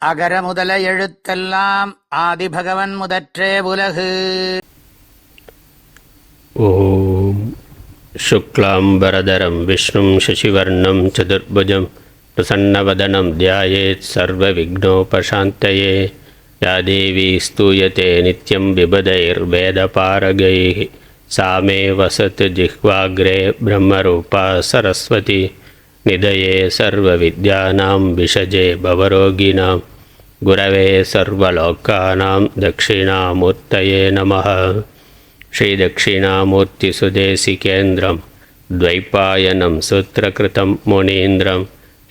அகர முதல எழுத்தெல்லாம் ஆதிபகவன் முதற்றே உலகு. ஓம் சுக்லாம்பரதரம் விஷ்ணும் சசிவர்ணம் சதுர்புஜம் பிரசன்னவதனம் தியாயேத் சர்வ விக்னோபசாந்தயே. யா தேவி ஸ்தூயதே நித்யம் விபதைர்வேதபாரகைः சா மே வசத் ஜிஹ்வாக்ரே பிரம்மரூபா சரஸ்வதி. நிதயே சர்வ வித்யானாம் விஷஜே பவரோகிணாம் குரவே சர்வலோக்கானாம் தட்சிணாமூர்த்தயே நமः. ஸ்ரீதட்சிணாமூர்த்திசுதேசிகேந்திரம் द्वैपायनं सूत्रकृतं मुनीन्द्रं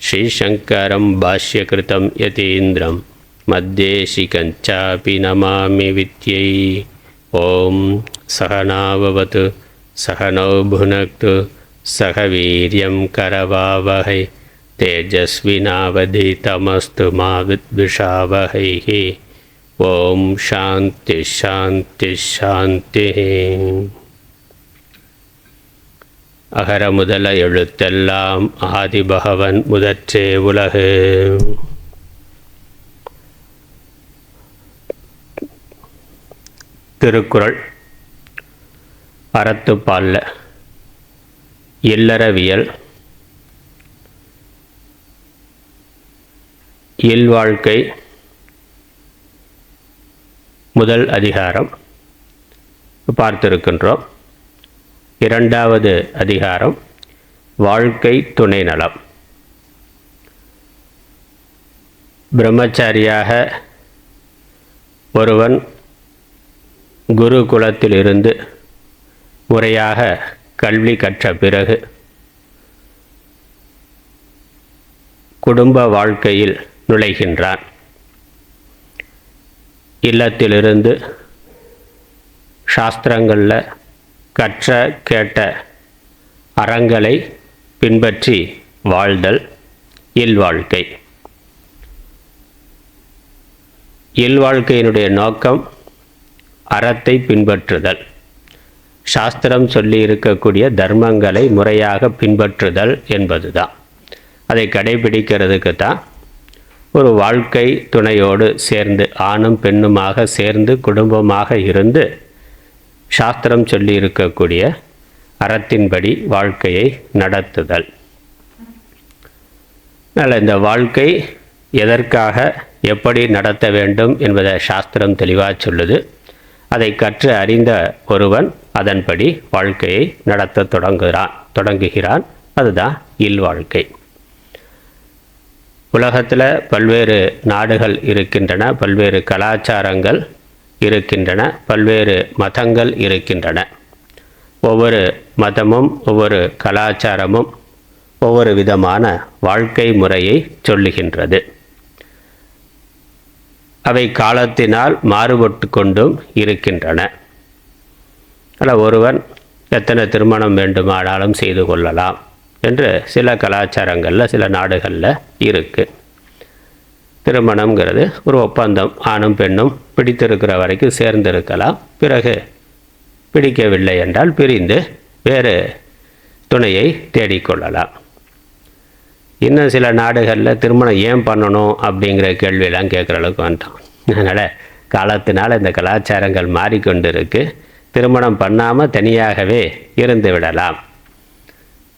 श्रीशङ्करं भाष्यकृतं यतीन्द्रं मद्देशिकञ्चापि नमामि विद्यै. ॐ सहनाववतु सहनौ भुनक्तु सह वीर्यं करवावहै तेजस्विनावधीतमस्तु मा विद्विषावहैः. ஓம் சாந்தி சாந்தி சாந்தி. அகர முதல எழுத்தெல்லாம் ஆதிபகவன் முதற்றே உலகு. திருக்குறள் அறத்துப்பால்ல இல்லறவியல் இல்வாழ்க்கை முதல் அதிகாரம் பார்த்திருக்கின்றோம். இரண்டாவது அதிகாரம் வாழ்க்கை துணை நலம். பிரம்மச்சாரியாக ஒருவன் குருகுலத்திலிருந்து முறையாக கல்வி கற்ற பிறகு குடும்ப வாழ்க்கையில் நுழைகின்றான். இல்லத்திலிருந்து சாஸ்திரங்களில் கற்ற கேட்ட அறங்களை பின்பற்றி வாழ்தல் இல்வாழ்க்கை. இல்வாழ்க்கையினுடைய நோக்கம் அறத்தை பின்பற்றுதல், சாஸ்திரம் சொல்லி இருக்கக்கூடிய தர்மங்களை முறையாக பின்பற்றுதல் என்பதுதான். அதை கடைபிடிக்கிறதுக்கு தான் ஒரு வாழ்க்கை துணையோடு சேர்ந்து ஆணும் பெண்ணுமாக சேர்ந்து குடும்பமாக இருந்து சாஸ்திரம் சொல்லி இருக்கக்கூடிய அறத்தின்படி வாழ்க்கையை நடத்துதல். அதனால் இந்த வாழ்க்கை எதற்காக எப்படி நடத்த வேண்டும் என்பதை சாஸ்திரம் தெளிவாக சொல்லுது. அதை கற்று அறிந்த ஒருவன் அதன்படி வாழ்க்கையை நடத்த தொடங்குகிறான். அதுதான் இல்வாழ்க்கை. உலகத்தில் பல்வேறு நாடுகள் இருக்கின்றன, பல்வேறு கலாச்சாரங்கள் இருக்கின்றன, பல்வேறு மதங்கள் இருக்கின்றன. ஒவ்வொரு மதமும் ஒவ்வொரு கலாச்சாரமும் ஒவ்வொரு விதமான வாழ்க்கை முறையை சொல்லுகின்றது. அவை காலத்தினால் மாறுபட்டு கொண்டும் இருக்கின்றன. அதில் ஒருவன் எத்தனை திருமணம் வேண்டுமானாலும் செய்து கொள்ளலாம் என்று சில கலாச்சாரங்களில் சில நாடுகளில் இருக்குது. திருமணங்கிறது ஒரு ஒப்பந்தம், ஆணும் பெண்ணும் பிடித்திருக்கிற வரைக்கும் சேர்ந்திருக்கலாம், பிறகு பிடிக்கவில்லை என்றால் பிரிந்து வேறு துணையை தேடிக்கொள்ளலாம். இன்னும் சில நாடுகளில் திருமணம் ஏன் பண்ணணும் அப்படிங்கிற கேள்வியெல்லாம் கேட்குற அளவுக்கு வந்துட்டோம். அதனால் காலத்தினால் இந்த கலாச்சாரங்கள் மாறிக்கொண்டு இருக்குது. திருமணம் பண்ணாமல் தனியாகவே இருந்து விடலாம்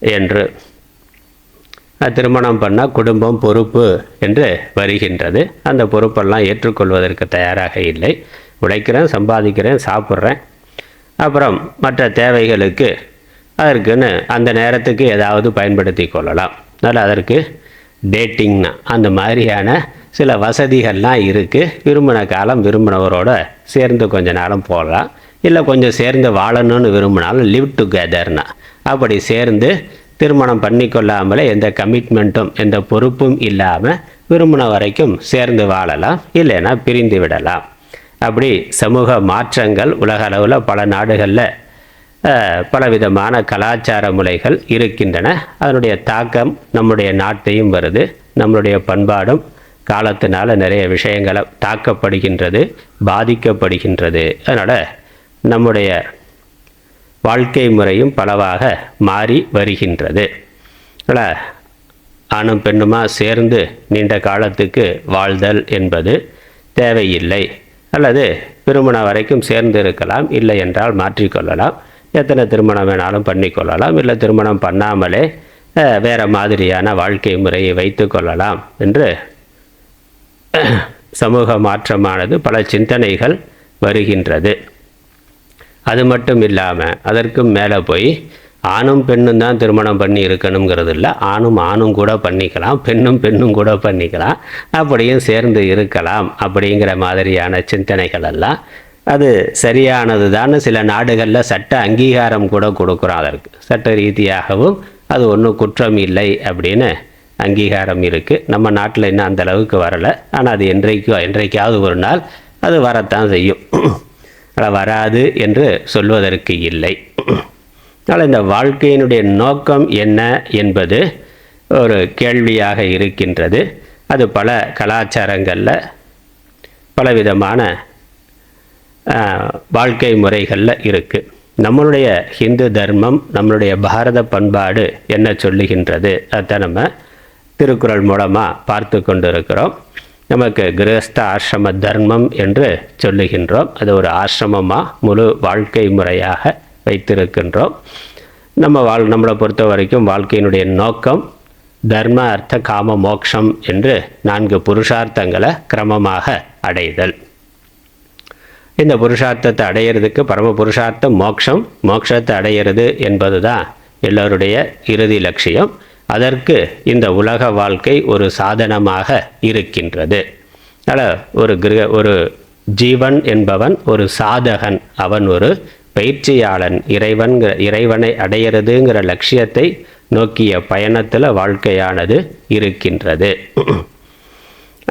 என்று. திருமணம் பண்ணால் குடும்பம் பொறுப்பு என்று வருகின்றது. அந்த பொறுப்பெல்லாம் ஏற்றுக்கொள்வதற்கு தயாராக இல்லை. உழைக்கிறேன், சம்பாதிக்கிறேன், சாப்பிட்றேன், அப்புறம் மற்ற தேவைகளுக்கு அதற்குன்னு அந்த நேரத்துக்கு ஏதாவது பயன்படுத்தி கொள்ளலாம். அதனால் அதற்கு டேட்டிங்னா அந்த மாதிரியான சில வசதிகள்லாம் இருக்குது. விரும்பின காலம் விரும்பினவரோட சேர்ந்து கொஞ்ச நேரம் போகலாம். இல்லை கொஞ்சம் சேர்ந்து வாழணும்னு விரும்பினாலும் லிவ் டுகெதர்னா அப்படி சேர்ந்து திருமணம் பண்ணிக்கொள்ளாமலே எந்த கமிட்மெண்ட்டும் எந்த பொறுப்பும் இல்லாமல் விரும்பின வரைக்கும் சேர்ந்து வாழலாம், இல்லைன்னா பிரிந்து விடலாம். அப்படி சமூக மாற்றங்கள் உலக அளவில் பல நாடுகளில் பலவிதமான கலாச்சார முறைகள் இருக்கின்றன. அதனுடைய தாக்கம் நம்முடைய நாட்டையும் வருது. நம்மளுடைய பண்பாடும் காலத்தினால் நிறைய விஷயங்களை தாக்கப்படுகின்றது, பாதிக்கப்படுகின்றது. அதனால் நம்முடைய வாழ்க்கை முறையும் பலவாக மாறி வருகின்றது. ஆணும் பெண்ணுமா சேர்ந்து நீண்ட காலத்துக்கு வாழ்தல் என்பது தேவையில்லை. அல்லது திருமணம் வரைக்கும் சேர்ந்து இருக்கலாம், இல்லை என்றால் மாற்றிக்கொள்ளலாம். எத்தனை திருமணம் வேணாலும் பண்ணிக்கொள்ளலாம், இல்லை திருமணம் பண்ணாமலே வேறு மாதிரியான வாழ்க்கை முறையை வைத்து கொள்ளலாம் என்று சமூக மாற்றமானது பல சிந்தனைகள் வருகின்றது. அது மட்டும் இல்லாமல் அதற்கும் மேலே போய் ஆணும் பெண்ணும் தான் திருமணம் பண்ணி இருக்கணுங்கிறது இல்லை, ஆணும் கூட பண்ணிக்கலாம், பெண்ணும் கூட பண்ணிக்கலாம், அப்படியும் சேர்ந்து இருக்கலாம் அப்படிங்கிற மாதிரியான சிந்தனைகள் எல்லாம் அது சரியானது தான். சில நாடுகளில் சட்ட அங்கீகாரம் கூட கொடுக்குறோம். அதற்கு சட்ட ரீதியாகவும் அது ஒன்றும் குற்றம் இல்லை அப்படின்னு அங்கீகாரம் இருக்குது. நம்ம நாட்டில் இன்னும் அந்த அளவுக்கு வரலை. ஆனால் அது என்றைக்காவது ஒரு நாள் அது வரத்தான் செய்யும். வராது என்று சொல்வதற்கு இல்லை. அதனால் இந்த வாழ்க்கையினுடைய நோக்கம் என்ன என்பது ஒரு கேள்வியாக இருக்கின்றது. அது பல கலாச்சாரங்களில் பலவிதமான வாழ்க்கை முறைகளில் இருக்குது. நம்மளுடைய ஹிந்து தர்மம், நம்மளுடைய பாரத பண்பாடு என்ன சொல்லுகின்றது அதை நம்ம திருக்குறள் மூலமாக பார்த்து கொண்டு இருக்கிறோம். நமக்கு கிரகஸ்த ஆசிரம தர்மம் என்று சொல்லுகின்றோம். அது ஒரு ஆசிரமமாக முழு வாழ்க்கை முறையாக வைத்திருக்கின்றோம். நம்மளை பொறுத்த வரைக்கும் வாழ்க்கையினுடைய நோக்கம் தர்ம அர்த்த காம மோக்ஷம் என்று 4 புருஷார்த்தங்களை கிரமமாக அடைதல். இந்த புருஷார்த்தத்தை அடையிறதுக்கு பரம புருஷார்த்தம் மோட்சத்தை அடையிறது என்பது தான் எல்லோருடைய இறுதி லட்சியம். அதற்கு இந்த உலக வாழ்க்கை ஒரு சாதனமாக இருக்கின்றது. அதனால் ஒரு ஜீவன் என்பவன் ஒரு சாதகன், அவன் ஒரு பயிற்சியாளன். இறைவனை அடையிறதுங்கிற லட்சியத்தை நோக்கிய பயணத்தில் வாழ்க்கையானது இருக்கின்றது.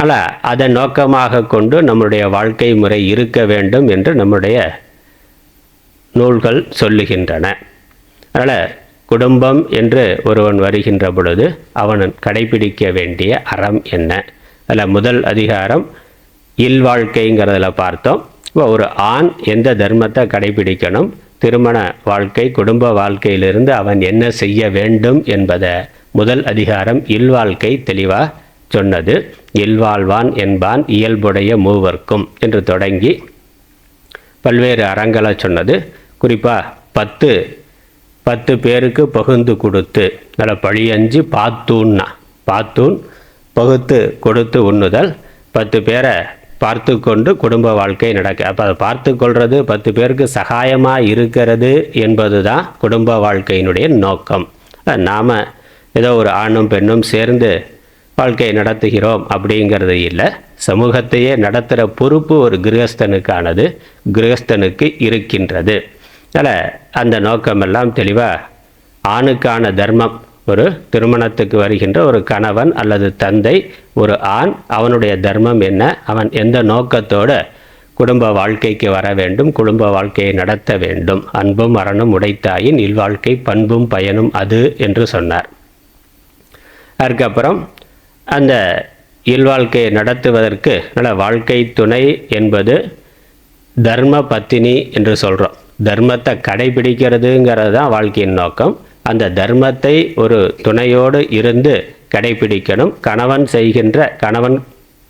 ஆனால் அதை நோக்கமாக கொண்டு நம்முடைய வாழ்க்கை முறை இருக்க வேண்டும் என்று நம்முடைய நூல்கள் சொல்லுகின்றன. அதனால் குடும்பம் என்று ஒருவன் வருகின்ற பொழுது அவன் கடைபிடிக்க வேண்டிய அறம் என்ன? அதில் முதல் அதிகாரம் இல்வாழ்க்கைங்கிறதுல பார்த்தோம். இப்போ ஒரு ஆண் எந்த தர்மத்தை கடைபிடிக்கணும், திருமண வாழ்க்கை குடும்ப வாழ்க்கையிலிருந்து அவன் என்ன செய்ய வேண்டும் என்பதை முதல் அதிகாரம் இல்வாழ்க்கை தெளிவாக சொன்னது. இல்வாழ்வான் என்பான் இயல்புடைய மூவர்க்கும் என்று தொடங்கி பல்வேறு அறங்களை சொன்னது. குறிப்பாக 10 பேருக்கு பகுந்து கொடுத்து, நல்ல பழியஞ்சு பாத்தூன் பகுத்து கொடுத்து உண்ணுதல், 10 பேரை பார்த்து கொண்டு குடும்ப வாழ்க்கை நடக்க. அப்போ அதை பார்த்து கொள்வது 10 பேருக்கு சகாயமாக இருக்கிறது என்பது தான் குடும்ப வாழ்க்கையினுடைய நோக்கம். நாம் ஏதோ ஒரு ஆணும் பெண்ணும் சேர்ந்து வாழ்க்கையை நடத்துகிறோம் அப்படிங்கிறது இல்லை. சமூகத்தையே நடத்துகிற பொறுப்பு ஒரு கிரகஸ்தனுக்கு இருக்கின்றது. அதனால் அந்த நோக்கமெல்லாம் தெளிவாக ஆணுக்கான தர்மம், ஒரு திருமணத்துக்கு வருகின்ற ஒரு கணவன் அல்லது தந்தை, ஒரு ஆண், அவனுடைய தர்மம் என்ன, அவன் எந்த நோக்கத்தோடு குடும்ப வாழ்க்கைக்கு வர வேண்டும், குடும்ப வாழ்க்கையை நடத்த வேண்டும். அன்பும் அறனும் உடைத்தாயின் இல்வாழ்க்கை பண்பும் பயனும் அது என்று சொன்னார். அதுக்கப்புறம் அந்த இல்வாழ்க்கையை நடத்துவதற்கு நல்ல வாழ்க்கை துணை என்பது தர்ம பத்தினி என்று சொல்கிறோம். தர்மத்தை கடைபிடிக்கிறதுங்கிறது தான் வாழ்க்கையின் நோக்கம். அந்த தர்மத்தை ஒரு துணையோடு இருந்து கடைபிடிக்கணும். கணவன்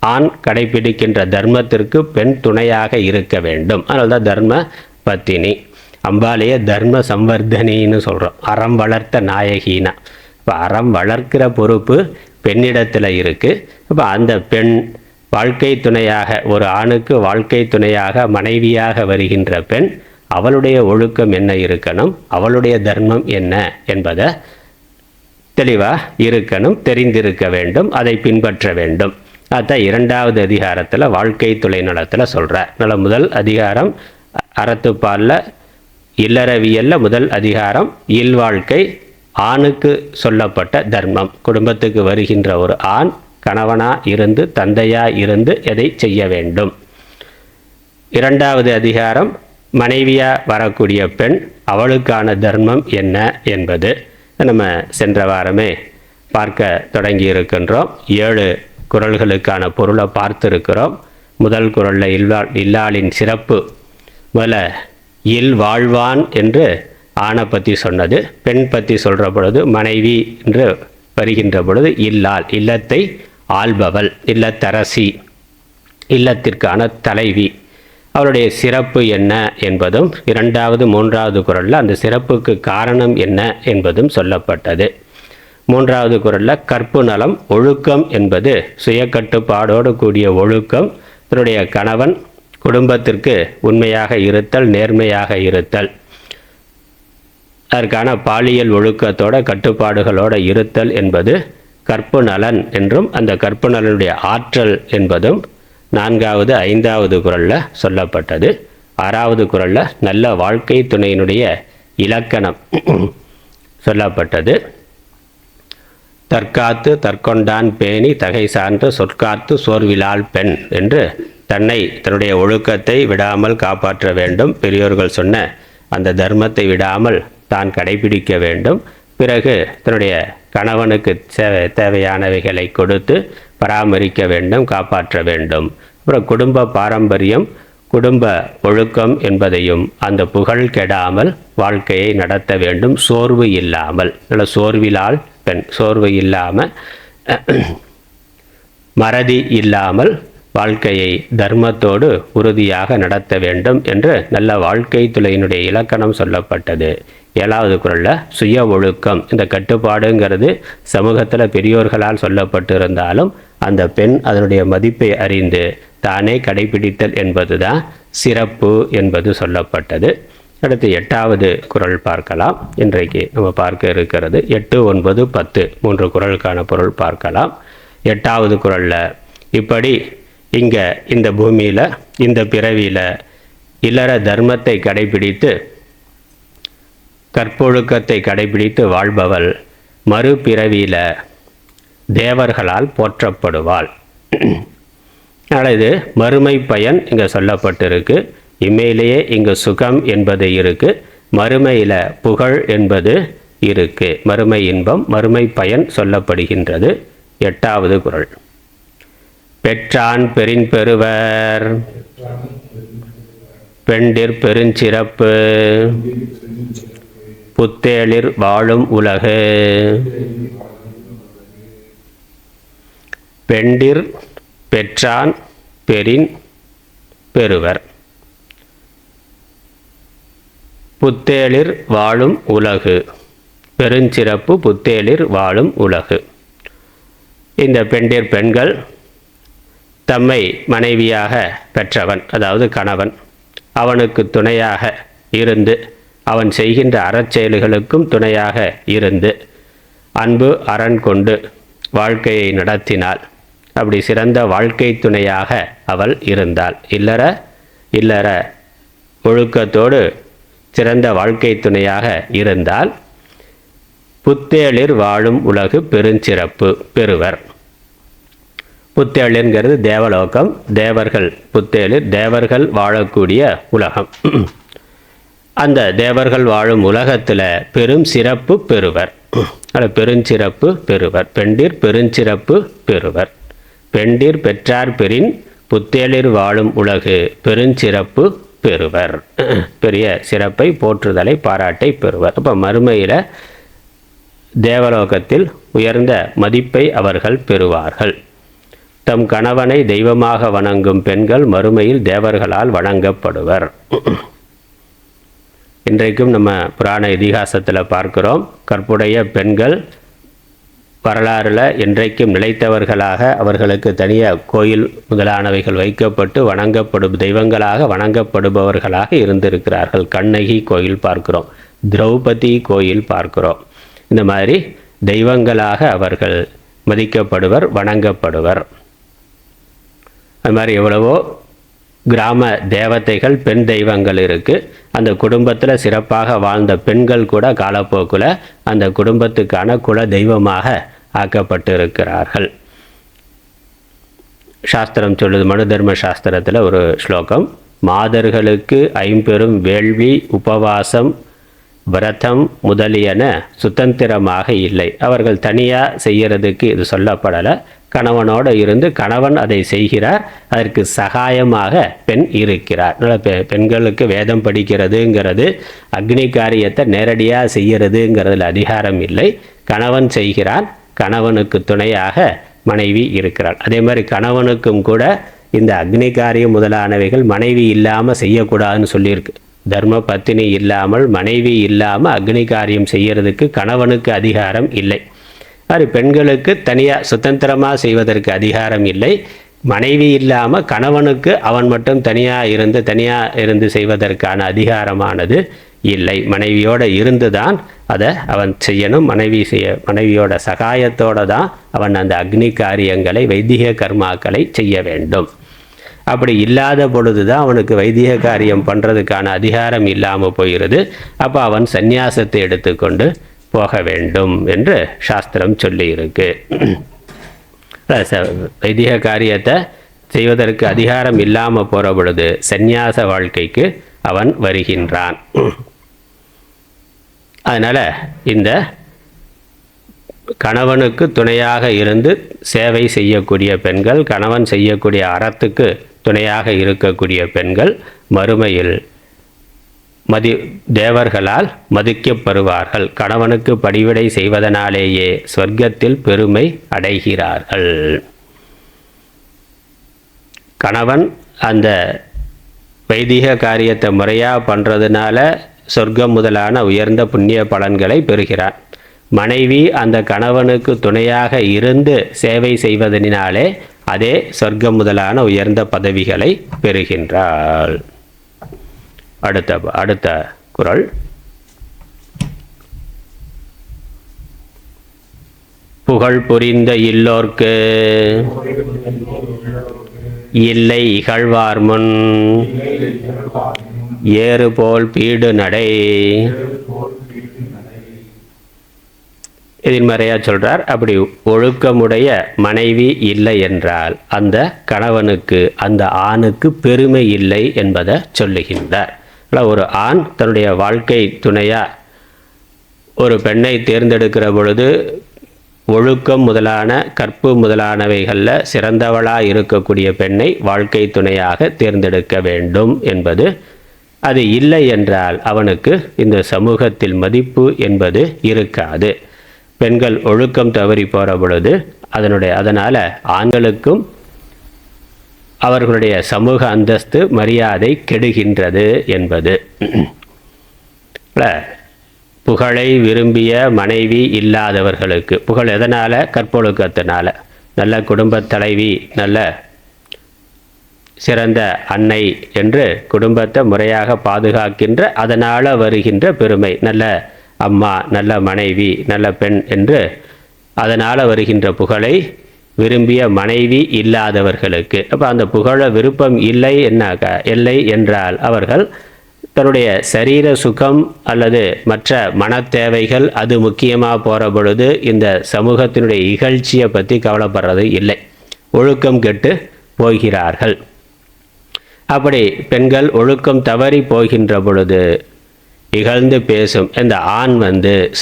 ஆண் கடைபிடிக்கின்ற தர்மத்திற்கு பெண் துணையாக இருக்க வேண்டும். அதனால தான் தர்ம பத்தினி. அம்பாலேயே தர்ம சம்வர்தனின்னு சொல்கிறோம், அறம் வளர்த்த நாயகினா. இப்போ அறம் வளர்க்கிற பொறுப்பு பெண்ணிடத்தில் இருக்குது. இப்போ அந்த பெண் வாழ்க்கை துணையாக, ஒரு ஆணுக்கு வாழ்க்கை துணையாக மனைவியாக வருகின்ற பெண், அவளுடைய ஒழுக்கம் என்ன இருக்கணும், அவளுடைய தர்மம் என்ன என்பதை தெளிவாக இருக்கணும், தெரிந்திருக்க வேண்டும், அதை பின்பற்ற வேண்டும். அதுதான் 2வது அதிகாரத்தில் வாழ்க்கை துணை நலத்தில் சொல்கிறார். நல்ல முதல் அதிகாரம் அறத்துப்பாலில் இல்லறவியலில் முதல் அதிகாரம் இல்வாழ்க்கை, ஆணுக்கு சொல்லப்பட்ட தர்மம். குடும்பத்துக்கு வருகின்ற ஒரு ஆண் கணவனாக இருந்து தந்தையாக இருந்து எதை செய்ய வேண்டும். 2வது அதிகாரம் மனைவியாக வரக்கூடிய பெண், அவளுக்கான தர்மம் என்ன என்பது நம்ம சென்ற வாரமே பார்க்க தொடங்கி இருக்கின்றோம். 7 குறள்களுக்கான பொருளை பார்த்துருக்கிறோம். முதல் குறளில் இல்லாளின் சிறப்பு, முதல்ல இல் வாழ்வான் என்று ஆணை பற்றி சொன்னது. பெண் பற்றி சொல்கிற பொழுது மனைவி என்று வருகின்ற பொழுது இல்லாள், இல்லத்தை ஆள்பவள், இல்லத்தரசி, இல்லத்திற்கான தலைவி, அவருடைய சிறப்பு என்ன என்பதும் இரண்டாவது மூன்றாவது குறளில் அந்த சிறப்புக்கு காரணம் என்ன என்பதும் சொல்லப்பட்டது. மூன்றாவது குறளில் கற்பு நலம் ஒழுக்கம் என்பது சுய கட்டுப்பாடோடு கூடிய ஒழுக்கம், தன்னுடைய கணவன் குடும்பத்திற்கு உண்மையாக இருத்தல், நேர்மையாக இருத்தல், அதற்கான பாலியல் ஒழுக்கத்தோட கட்டுப்பாடுகளோடு இருத்தல் என்பது கற்பு நலன் என்றும், அந்த கற்பு நலனுடைய ஆற்றல் என்பதும் நான்காவது ஐந்தாவது குறளில் சொல்லப்பட்டது. ஆறாவது குறளில் நல்ல வாழ்க்கை துணையினுடைய இலக்கணம் சொல்லப்பட்டது. தற்காத்து தற்கொண்டான் பேணி தகை சார்ந்து சொற்காத்து சோர்விலாள் பெண் என்று தன்னுடைய ஒழுக்கத்தை விடாமல் காப்பாற்ற வேண்டும். பெரியோர்கள் சொன்ன அந்த தர்மத்தை விடாமல் தான் கடைபிடிக்க வேண்டும். பிறகு தன்னுடைய கணவனுக்கு தேவையானவைகளை கொடுத்து பராமரிக்க வேண்டும், காப்பாற்ற வேண்டும். அப்புறம் குடும்ப பாரம்பரியம், குடும்ப ஒழுக்கம் என்பதையும் அந்த புகழ் கெடாமல் வாழ்க்கையை நடத்த வேண்டும், சோர்வு இல்லாமல். நல்ல சோர்விலால் பெண், சோர்வு இல்லாமல், மறதி இல்லாமல் வாழ்க்கையை தர்மத்தோடு உறுதியாக நடத்த வேண்டும் என்று நல்ல வாழ்க்கை துணையினுடைய இலக்கணம் சொல்லப்பட்டது. ஏழாவது குறளில் சுய ஒழுக்கம், இந்த கட்டுப்பாடுங்கிறது சமூகத்தில் பெரியோர்களால் சொல்லப்பட்டு இருந்தாலும் அந்த பெண் அதனுடைய மதிப்பை அறிந்து தானே கடைபிடித்தல் என்பது தான் சிறப்பு என்பது சொல்லப்பட்டது. அடுத்து எட்டாவது குறள் பார்க்கலாம். இன்றைக்கு நம்ம பார்க்க இருக்கிறது 8, 9, 10 3 குறளுக்கான பொருள் பார்க்கலாம். எட்டாவது குறளில் இப்படி இங்கே இந்த பூமியில் இந்த பிறவியில் இல்லற தர்மத்தை கடைபிடித்து கற்பொழுக்கத்தை கடைபிடித்து வாழ்பவள் மறுபிறவியில் தேவர்களால் போற்றப்படுவாள். அதனால் இது மறுமை பயன் இங்கே சொல்லப்பட்டிருக்கு. இம்மையிலேயே இங்கு சுகம் என்பது இருக்குது, மறுமையில் புகழ் என்பது இருக்குது. மறுமை இன்பம், மறுமை பயன் சொல்லப்படுகின்றது. எட்டாவது குறள். பெற்றான் பெரின் பெறுவர் பெண்டிற் பெருஞ்சிறப்பு புத்தேளிர் வாழும் உலகு. பெண்டிர் பெற்றான் பெரின் பெறுவர் புத்தேளிர் வாழும் உலகு. பெருஞ்சிறப்பு புத்தேளிர் வாழும் உலகு. இந்த பெண்டிர் பெண்கள் தம்மை மனைவியாக பெற்றவன், அதாவது கணவன், அவனுக்கு துணையாக இருந்து அவன் செய்கின்ற அறச்செயல்களுக்கும் துணையாக இருந்து அன்பு அரண் கொண்டு வாழ்க்கையை நடத்தினாள். அப்படி சிறந்த வாழ்க்கை துணையாக அவள் இருந்தாள். இல்லற ஒழுக்கத்தோடு சிறந்த வாழ்க்கை துணையாக இருந்தால் புத்தேளிர் வாழும் உலகு பெருஞ்சிறப்பு பெறுவர். புத்தேளிர்ங்கிறது தேவலோகம், தேவர்கள் புத்தேளிர், தேவர்கள் வாழக்கூடிய உலகம். அந்த தேவர்கள் வாழும் உலகத்தில் பெரும் சிறப்பு பெறுவர். பெருஞ்சிறப்பு பெறுவர். பெண்டிர் பெருஞ்சிறப்பு பெறுவர். பெண்டிர் பெற்றார் பெரின் புத்தேளிர் வாழும் உலகு பெருஞ்சிறப்பு பெறுவர். பெரிய சிறப்பை, போற்றுதலை, பாராட்டை பெறுவர். அப்போ மறுமையில் தேவலோகத்தில் உயர்ந்த மதிப்பை அவர்கள் பெறுவார்கள். தம் கணவனை தெய்வமாக வணங்கும் பெண்கள் மறுமையில் தேவர்களால் வணங்கப்படுவர். இன்றைக்கும் நம்ம புராண இதிகாசத்தில் பார்க்கிறோம், கற்புடைய பெண்கள் வரலாறில் இன்றைக்கும் நிலைத்தவர்களாக அவர்களுக்கு தனியாக கோயில் முதலானவைகள் வைக்கப்பட்டு வணங்கப்படும் தெய்வங்களாக வணங்கப்படுபவர்களாக இருந்திருக்கிறார்கள். கண்ணகி கோயில் பார்க்கிறோம், திரௌபதி கோயில் பார்க்கிறோம். இந்த மாதிரி தெய்வங்களாக அவர்கள் மதிக்கப்படுவர், வணங்கப்படுவர். அது மாதிரி எவ்வளவோ கிராம தேவதைகள், பெண் தெய்வங்கள் இருக்குது. அந்த குடும்பத்தில் சிறப்பாக வாழ்ந்த பெண்கள் கூட காலப்போக்கில் அந்த குடும்பத்துக்கான குல தெய்வமாக ஆக்கப்பட்டு இருக்கிறார்கள். சாஸ்திரம் சொல்லுது, மனு தர்ம சாஸ்திரத்தில் ஒரு ஸ்லோகம், மாதர்களுக்கு ஐம்பெரும் வேள்வி, உபவாசம், விரதம் முதலியன சுதந்திரமாக இல்லை. அவர்கள் தனியாக செய்கிறதுக்கு இது சொல்லப்படலை. கணவனோடு இருந்து கணவன் அதை செய்கிறார், அதற்கு சகாயமாக பெண் இருக்கிறார். பெண்களுக்கு வேதம் படிக்கிறதுங்கிறது, அக்னி காரியத்தை நேரடியாக செய்கிறதுங்கிறதுல அதிகாரம் இல்லை. கணவன் செய்கிறான், கணவனுக்கு துணையாக மனைவி இருக்கிறாள். அதே மாதிரி கணவனுக்கும் கூட இந்த அக்னி காரியம் முதலானவைகள் மனைவி இல்லாமல் செய்யக்கூடாதுன்னு சொல்லியிருக்கு. தர்ம பத்தினி இல்லாமல் மனைவி இல்லாமல் அக்னி காரியம் செய்யறதுக்கு கணவனுக்கு அதிகாரம் இல்லை. அது பெண்களுக்கு தனியாக சுதந்திரமாக செய்வதற்கு அதிகாரம் இல்லை. மனைவி இல்லாமல் கணவனுக்கு அவன் மட்டும் தனியாக இருந்து செய்வதற்கான அதிகாரமானது இல்லை. மனைவியோடு இருந்து தான் அதை அவன் செய்யணும். மனைவியோட சகாயத்தோடு தான் அவன் அந்த அக்னி காரியங்களை வைதிக கர்மாக்களை செய்ய வேண்டும். அப்படி இல்லாத பொழுது தான் அவனுக்கு வைதிக காரியம் பண்ணுறதுக்கான அதிகாரம் இல்லாமல் போயிடுது. அப்போ அவன் சந்நியாசத்தை எடுத்துக்கொண்டு போக வேண்டும் என்று சாஸ்திரம் சொல்லியிருக்கு. வைதிக காரியத்தை செய்வதற்கு அதிகாரம் இல்லாமல் போகிற பொழுது சந்நியாச வாழ்க்கைக்கு அவன் வருகின்றான். அதனால் இந்த கணவனுக்கு துணையாக இருந்து சேவை செய்யக்கூடிய பெண்கள், கணவன் செய்யக்கூடிய அறத்துக்கு துணையாக இருக்கக்கூடிய பெண்கள் மறுமையில் தேவர்களால் மதிக்கப்படுவார்கள். கணவனுக்கு பணிவிடை செய்வதனாலேயே சொர்க்கத்தில் பெருமை அடைகிறார்கள். கணவன் அந்த வைதிக காரியத்தை முறையாக பண்ணுறதுனால சொர்க்கம் முதலான உயர்ந்த புண்ணிய பலன்களை பெறுகிறான். மனைவி அந்த கணவனுக்கு துணையாக இருந்து சேவை செய்வதனாலே அதே சொர்க்கம் முதலான உயர்ந்த பதவிகளை பெறுகின்றாள். அடுத்த குறள். புகழ் புரிந்த இல்லோர்க்கு இல்லை இகழ்வார் முன் ஏறு போல் பீடு நடை. எதிர்மறையாக சொல்கிறார். அப்படி ஒழுக்கமுடைய மனைவி இல்லை என்றால் அந்த கணவனுக்கு, அந்த ஆணுக்கு பெருமை இல்லை என்பதை சொல்லுகின்றார். ஒரு ஆண் தன்னுடைய வாழ்க்கை துணையாக ஒரு பெண்ணை தேர்ந்தெடுக்கிற பொழுது ஒழுக்கம் முதலான கற்பு முதலானவைகளில் சிறந்தவளாக இருக்கக்கூடிய பெண்ணை வாழ்க்கை துணையாக தேர்ந்தெடுக்க வேண்டும் என்பது. அது இல்லை என்றால் அவனுக்கு இந்த சமூகத்தில் மதிப்பு என்பது இருக்காது. பெண்கள் ஒழுக்கம் தவறி போகிற பொழுது அதனால் ஆண்களுக்கும் அவர்களுடைய சமூக அந்தஸ்து மரியாதை கெடுகின்றது என்பது. புகழை விரும்பிய மனைவி இல்லாதவர்களுக்கு, புகழ் எதனால்? கற்பொழுக்கத்தினால. நல்ல குடும்பத் தலைவி, நல்ல சிறந்த அன்னை என்று குடும்பத்தை முறையாக பாதுகாக்கின்ற அதனால் வருகின்ற பெருமை. நல்ல அம்மா, நல்ல மனைவி, நல்ல பெண் என்று அதனால் வருகின்ற புகழை விரும்பிய மனைவி இல்லாதவர்களுக்கு. அப்போ அந்த புகழ விருப்பம் இல்லை என்றால் அவர்கள் தன்னுடைய சரீர சுகம் அல்லது மற்ற மன தேவைகள் அது முக்கியமாக போகிற பொழுது இந்த சமூகத்தினுடைய இகழ்ச்சியை பற்றி கவலைப்படுறது இல்லை. ஒழுக்கம் கெட்டு போகிறார்கள். அப்படி பெண்கள் ஒழுக்கம் தவறி போகின்ற பொழுது இகழ்ந்து பேசும் இந்த ஆண்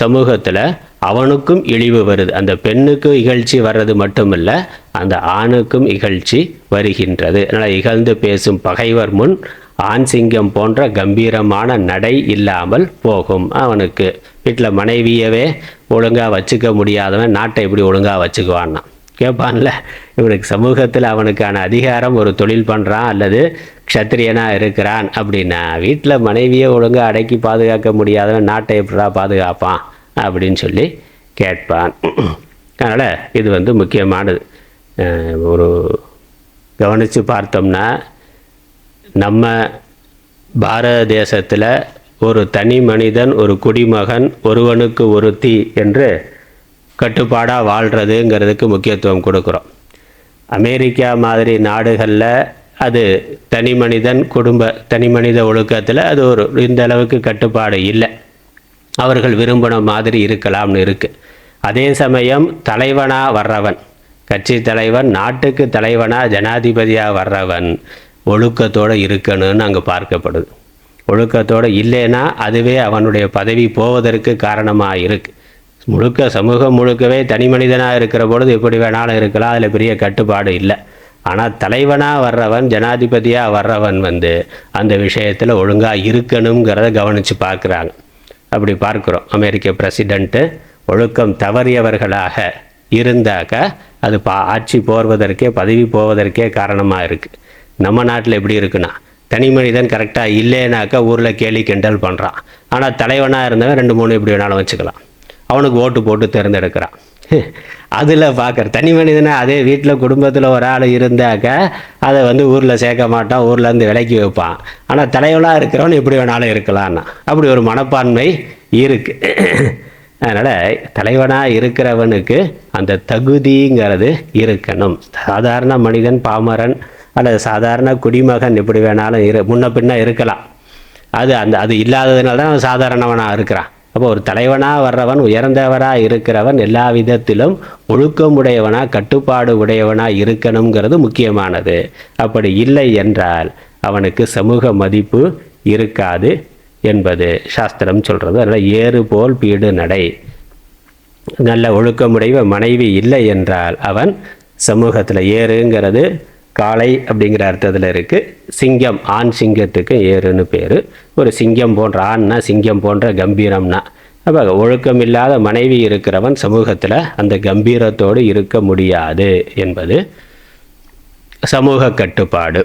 சமூகத்தில் அவனுக்கும் இழிவு வருது. அந்த பெண்ணுக்கு இகழ்ச்சி வர்றது மட்டுமில்லை, அந்த ஆணுக்கும் இகழ்ச்சி வருகின்றது. அதனால் இகழ்ந்து பேசும் பகைவர் முன் ஆண் சிங்கம் போன்ற கம்பீரமான நடை இல்லாமல் போகும். அவனுக்கு வீட்டில் மனைவியவே ஒழுங்காக வச்சுக்க முடியாதவன் நாட்டை எப்படி ஒழுங்காக வச்சுக்குவான்னா கேட்பான்ல. இவனுக்கு சமூகத்தில் அவனுக்கான அதிகாரம், ஒரு தொழில் பண்ணுறான் அல்லது க்ஷத்திரியனாக இருக்கிறான் அப்படின்னா வீட்டில் மனைவியை ஒழுங்காக அடக்கி பாதுகாக்க முடியாதவன் நாட்டை எப்படா பாதுகாப்பான் அப்படின்னு சொல்லி கேட்பான். அதனால் இது முக்கியமானது. ஒரு கவனித்து பார்த்தோம்னா நம்ம பாரத தேசத்தில் ஒரு தனி மனிதன், ஒரு குடிமகன், ஒருவனுக்கு ஒருத்தி என்று கட்டுப்பாடாக வாழ்கிறதுங்கிறதுக்கு முக்கியத்துவம் கொடுக்குறோம். அமெரிக்கா மாதிரி நாடுகளில் அது தனி மனித ஒழுக்கத்தில் அது இந்த அளவுக்கு கட்டுப்பாடு இல்லை. அவர்கள் விரும்பின மாதிரி இருக்கலாம்னு இருக்குது. அதே சமயம் தலைவனாக வர்றவன், கட்சி தலைவன், நாட்டுக்கு தலைவனாக ஜனாதிபதியாக வர்றவன் ஒழுக்கத்தோடு இருக்கணும்னு அங்கே பார்க்கப்படுது. ஒழுக்கத்தோடு இல்லைன்னா அதுவே அவனுடைய பதவி போவதற்கு காரணமாக இருக்குது. சமூகம் முழுக்கவே தனி மனிதனாக இருக்கிற பொழுது எப்படி வேணாலும் இருக்கலாம், அதில் பெரிய கட்டுப்பாடு இல்லை. ஆனால் தலைவனாக வர்றவன், ஜனாதிபதியாக வர்றவன் அந்த விஷயத்தில் ஒழுங்காக இருக்கணுங்கிறத கவனித்து பார்க்குறாங்க. அப்படி பார்க்குறோம். அமெரிக்க பிரசிடெண்ட்டு ஒழுக்கம் தவறியவர்களாக இருந்தாக்கா அது ஆட்சி போவதற்கே பதவி போவதற்கே காரணமாக இருக்குது. நம்ம நாட்டில் எப்படி இருக்குன்னா, தனி மனிதன் கரெக்டாக இல்லைனாக்கா ஊரில் கேலி கிண்டல் பண்ணுறான். ஆனால் தலைவனாக இருந்தவன் 2-3 எப்படி வேணாலும் வச்சுக்கலாம். அவனுக்கு ஓட்டு போட்டு தேர்ந்தெடுக்கிறான். அதில் பார்க்குற தனி மனிதனை அதே வீட்டில் குடும்பத்தில் ஒரு ஆள் இருந்தாக்கா அதை ஊரில் சேர்க்க மாட்டான், ஊர்லேருந்து விலக்கி வைப்பான். ஆனால் தலைவனாக இருக்கிறவன் எப்படி வேணாலும் இருக்கலான்னா அப்படி ஒரு மனப்பான்மை இருக்குது. அதனால் தலைவனாக இருக்கிறவனுக்கு அந்த தகுதிங்கிறது இருக்கணும். சாதாரண மனிதன், பாமரன் அல்லது சாதாரண குடிமகன் எப்படி வேணாலும் முன்ன பின்ன இருக்கலாம். அது இல்லாததுனால தான் அவன் சாதாரணவனாக இருக்கிறான். அப்போ ஒரு தலைவனாக வர்றவன், உயர்ந்தவராக இருக்கிறவன் எல்லா விதத்திலும் ஒழுக்கமுடையவனாக கட்டுப்பாடு உடையவனாக இருக்கணுங்கிறது முக்கியமானது. அப்படி இல்லை என்றால் அவனுக்கு சமூக மதிப்பு இருக்காது என்பது சாஸ்திரம் சொல்கிறது. அதனால் ஏறு போல் பீடு நடை. நல்ல ஒழுக்கமுடைய மனைவி இல்லை என்றால் அவன் சமூகத்தில், ஏறுங்கிறது காளை அப்படிங்கிற அர்த்தத்தில் இருக்குது. சிங்கம், ஆண் சிங்கத்துக்கு ஏறுன்னு பேர். ஒரு சிங்கம் போன்ற ஆண்னா சிங்கம் போன்ற கம்பீரம்னா. அப்போ ஒழுக்கம் இல்லாத மனைவி இருக்கிறவன் சமூகத்தில் அந்த கம்பீரத்தோடு இருக்க முடியாது என்பது சமூக கட்டுப்பாடு.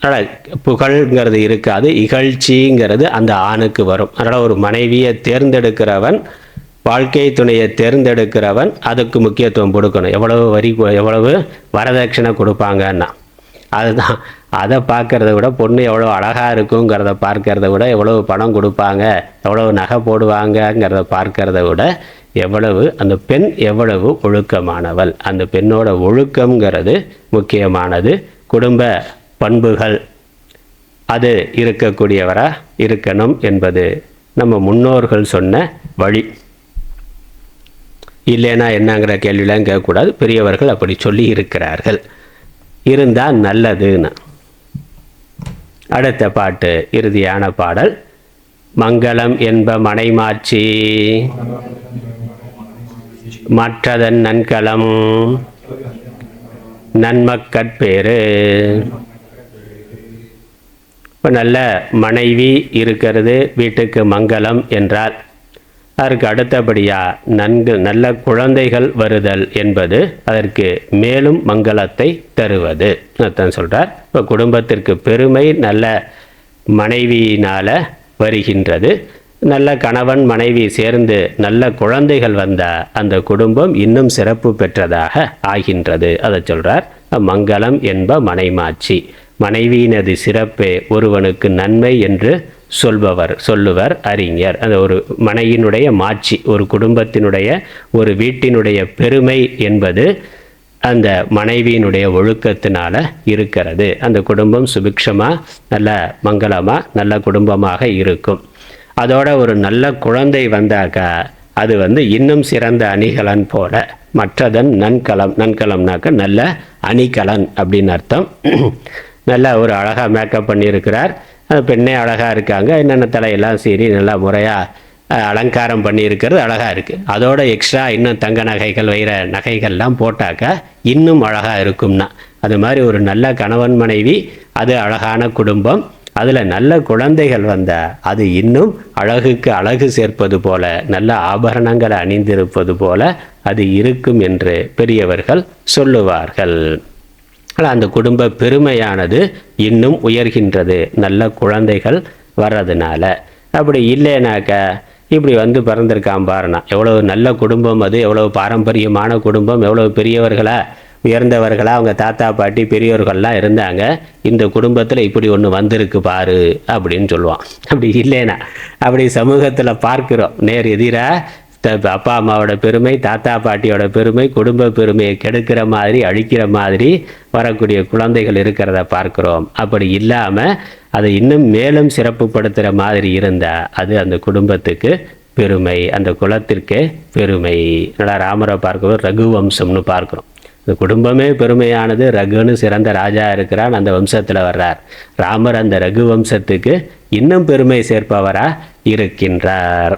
அதனால் புகழ்ங்கிறது இருக்காது, இகழ்ச்சிங்கிறது அந்த ஆணுக்கு வரும். அதனால் ஒரு மனைவியை தேர்ந்தெடுக்கிறவன், வாழ்க்கை துணையை தேர்ந்தெடுக்கிறவன் அதுக்கு முக்கியத்துவம் கொடுக்கணும். எவ்வளவு வரதட்சணை கொடுப்பாங்கன்னா அதுதான். அதை பார்க்கறத விட பொண்ணு எவ்வளோ அழகாக இருக்குங்கிறத பார்க்கறத விட எவ்வளவு பணம் கொடுப்பாங்க, எவ்வளவு நகை போடுவாங்கங்கிறத பார்க்கறத விட அந்த பெண் எவ்வளவு ஒழுக்கமானவள், அந்த பெண்ணோட ஒழுக்கங்கிறது முக்கியமானது. குடும்ப பண்புகள் அது இருக்கக்கூடியவராக இருக்கணும் என்பது நம்ம முன்னோர்கள் சொன்ன வழி. இல்லைன்னா என்னங்கிற கேள்வியெல்லாம் கேட்கக்கூடாது. பெரியவர்கள் அப்படி சொல்லி இருக்கிறார்கள். இருந்தால் நல்லதுன்னு. அடுத்த பாட்டு இறுதியான பாடல். மங்களம் என்ப மனைமாட்சி மற்றதன் நன்கலம் நன்மக்கட்பேறு. இப்போ நல்ல மனைவி இருக்கிறது வீட்டுக்கு மங்களம் என்றால் அதற்கு அடுத்தபடியாக நல்ல குழந்தைகள் வருதல் என்பது அதற்கு மேலும் மங்களத்தை தருவது தான் சொல்கிறார். இப்போ குடும்பத்திற்கு பெருமை நல்ல மனைவியினால் வருகின்றது. நல்ல கணவன் மனைவி சேர்ந்து நல்ல குழந்தைகள் வந்தால் அந்த குடும்பம் இன்னும் சிறப்பு பெற்றதாக ஆகின்றது. அதை சொல்கிறார். மங்களம் என்ப மனைமாட்சி. மனைவியினது சிறப்பே ஒருவனுக்கு நன்மை என்று சொல்லுவர் அறிஞர். அந்த ஒரு மனைவியினுடைய மாட்சி, ஒரு குடும்பத்தினுடைய, ஒரு வீட்டினுடைய பெருமை என்பது அந்த மனைவியினுடைய ஒழுக்கத்தினால இருக்கிறது. அந்த குடும்பம் சுபிக்ஷமாக நல்ல மங்களமாக நல்ல குடும்பமாக இருக்கும். அதோட ஒரு நல்ல குழந்தை வந்தாக்கா அது இன்னும் சிறந்த அணிகலன் போல. மற்றதன் நன்கலம்னாக்க நல்ல அணிகலன் அப்படின்னு அர்த்தம். நல்ல ஒரு அழகாக மேக்கப் பண்ணியிருக்கிறார், அந்த பெண்ணே அழகாக இருக்காங்க, என்னென்ன தலையெல்லாம் சீறி நல்லா முறையாக அலங்காரம் பண்ணியிருக்கிறது அழகாக இருக்குது. அதோட எக்ஸ்ட்ரா இன்னும் தங்க நகைகள் வைர நகைகள்லாம் போட்டாக்கா இன்னும் அழகாக இருக்கும்னா அது மாதிரி ஒரு நல்ல கணவன் மனைவி, அது அழகான குடும்பம். அதில் நல்ல குழந்தைகள் வந்தால் அது இன்னும் அழகுக்கு அழகு சேர்ப்பது போல, நல்ல ஆபரணங்களை அணிந்திருப்பது போல அது இருக்கும் என்று பெரியவர்கள் சொல்லுவார்கள். அந்த குடும்ப பெருமையானது இன்னும் உயர்கின்றது நல்ல குழந்தைகள் வர்றதுனால. அப்படி இல்லைனாக்கா இப்படி பிறந்திருக்கான் பாருனா, எவ்வளவு நல்ல குடும்பம், அது எவ்வளவு பாரம்பரியமான குடும்பம், எவ்வளவு பெரியவர்களா உயர்ந்தவர்களா அவங்க தாத்தா பாட்டி பெரியவர்கள்லாம் இருந்தாங்க, இந்த குடும்பத்தில் இப்படி ஒன்று வந்திருக்கு பாரு அப்படின்னு சொல்லுவான். அப்படி இல்லைனா அப்படி சமூகத்தில் பார்க்குறோம் நேர் எதிராக அப்பா அம்மாவோட பெருமை, தாத்தா பாட்டியோட பெருமை, குடும்ப பெருமையை கெடுக்கிற மாதிரி அழிக்கிற மாதிரி வரக்கூடிய குழந்தைகள் இருக்கிறத பார்க்குறோம். அப்படி இல்லாமல் அதை இன்னும் மேலும் சிறப்புப்படுத்துகிற மாதிரி இருந்தால் அது அந்த குடும்பத்துக்கு பெருமை, அந்த குலத்திற்கே பெருமை. நல்லா ராமரை பார்க்கும்போது ரகுவம்சம்னு பார்க்குறோம். இந்த குடும்பமே பெருமையானது. ரகுன்னு சிறந்த ராஜா இருக்கிறான், அந்த வம்சத்தில் வர்றார். ராமர் அந்த ரகு வம்சத்துக்கு இன்னும் பெருமை சேர்ப்பவராக இருக்கின்றார்.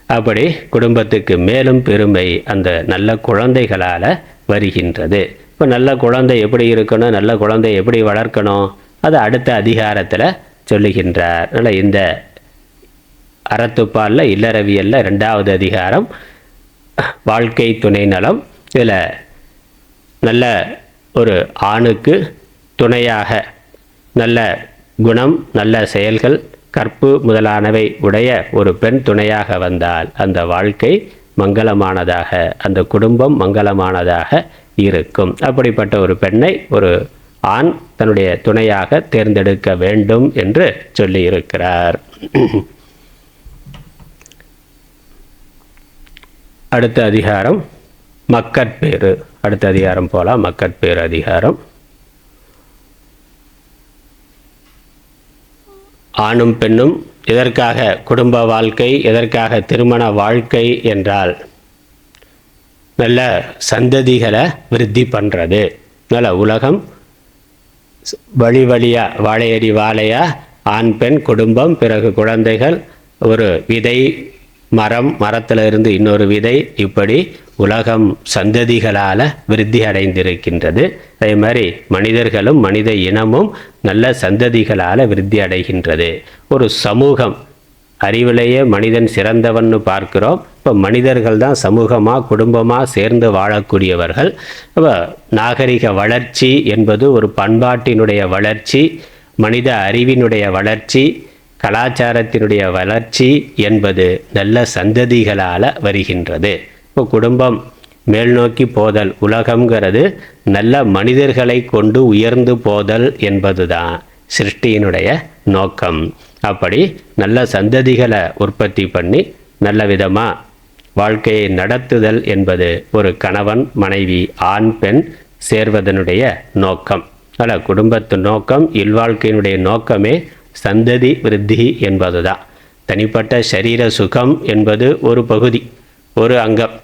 அப்படி குடும்பத்துக்கு மேலும் பெருமை அந்த நல்ல குழந்தைகளால் வருகின்றது. இப்போ நல்ல குழந்தை எப்படி இருக்கணும், நல்ல குழந்தை எப்படி வளர்க்கணும், அதை அடுத்த அதிகாரத்தில் சொல்லுகின்றார். அதனால் இந்த அறத்துப்பாலில் இல்லறவியலில் 2வது அதிகாரம் வாழ்க்கை துணை நலம். இதில் நல்ல ஒரு ஆணுக்கு துணையாக நல்ல குணம், நல்ல செயல்கள், கற்பு முதலானவை உடைய ஒரு பெண் துணையாக வந்தால் அந்த வாழ்க்கை மங்களமானதாக, அந்த குடும்பம் மங்களமானதாக இருக்கும். அப்படிப்பட்ட ஒரு பெண்ணை ஒரு ஆண் தன்னுடைய துணையாக தேர்ந்தெடுக்க வேண்டும் என்று சொல்லியிருக்கிறார். அடுத்த அதிகாரம் மக்கட்பேறு. அடுத்த அதிகாரம் போலாம். மக்கட்பேறு அதிகாரம். ஆணும் பெண்ணும் எதற்காக குடும்ப வாழ்க்கை, எதற்காக திருமண வாழ்க்கை என்றால் நல்ல சந்ததிகளை விருத்தி பண்ணுறது. நல்ல உலகம் வழி வழியாக வாழையடி வாழையாக ஆண் பெண் குடும்பம், பிறகு குழந்தைகள், ஒரு விதை மரம், மரத்தில் இருந்து இன்னொரு விதை, இப்படி உலகம் சந்ததிகளால் விருத்தி அடைந்திருக்கின்றது. அதே மாதிரி மனிதர்களும் மனித இனமும் நல்ல சந்ததிகளால் விருத்தி அடைகின்றது. ஒரு சமூகம், அறிவிலேயே மனிதன் சிறந்தவன்னு பார்க்கிறோம். இப்போ மனிதர்கள் தான் சமூகமாக குடும்பமாக சேர்ந்து வாழக்கூடியவர்கள். அப்போ நாகரிக வளர்ச்சி என்பது ஒரு பண்பாட்டினுடைய வளர்ச்சி, மனித அறிவினுடைய வளர்ச்சி, கலாச்சாரத்தினுடைய வளர்ச்சி என்பது நல்ல சந்ததிகளால் வருகின்றது. இப்போ குடும்பம் மேல் நோக்கி போதல், உலகம்ங்கிறது நல்ல மனிதர்களை கொண்டு உயர்ந்து போதல் என்பது தான் சிருஷ்டியினுடைய நோக்கம். அப்படி நல்ல சந்ததிகளை உற்பத்தி பண்ணி நல்ல விதமாக வாழ்க்கையை நடத்துதல் என்பது ஒரு கணவன் மனைவி ஆண் பெண் சேர்வதனுடைய நோக்கம். அல்ல, குடும்பத்து நோக்கம், இல்வாழ்க்கையினுடைய நோக்கமே சந்ததி விருத்தி என்பது தான். தனிப்பட்ட சரீர சுகம் என்பது ஒரு பகுதி, ஒரு அங்கம்.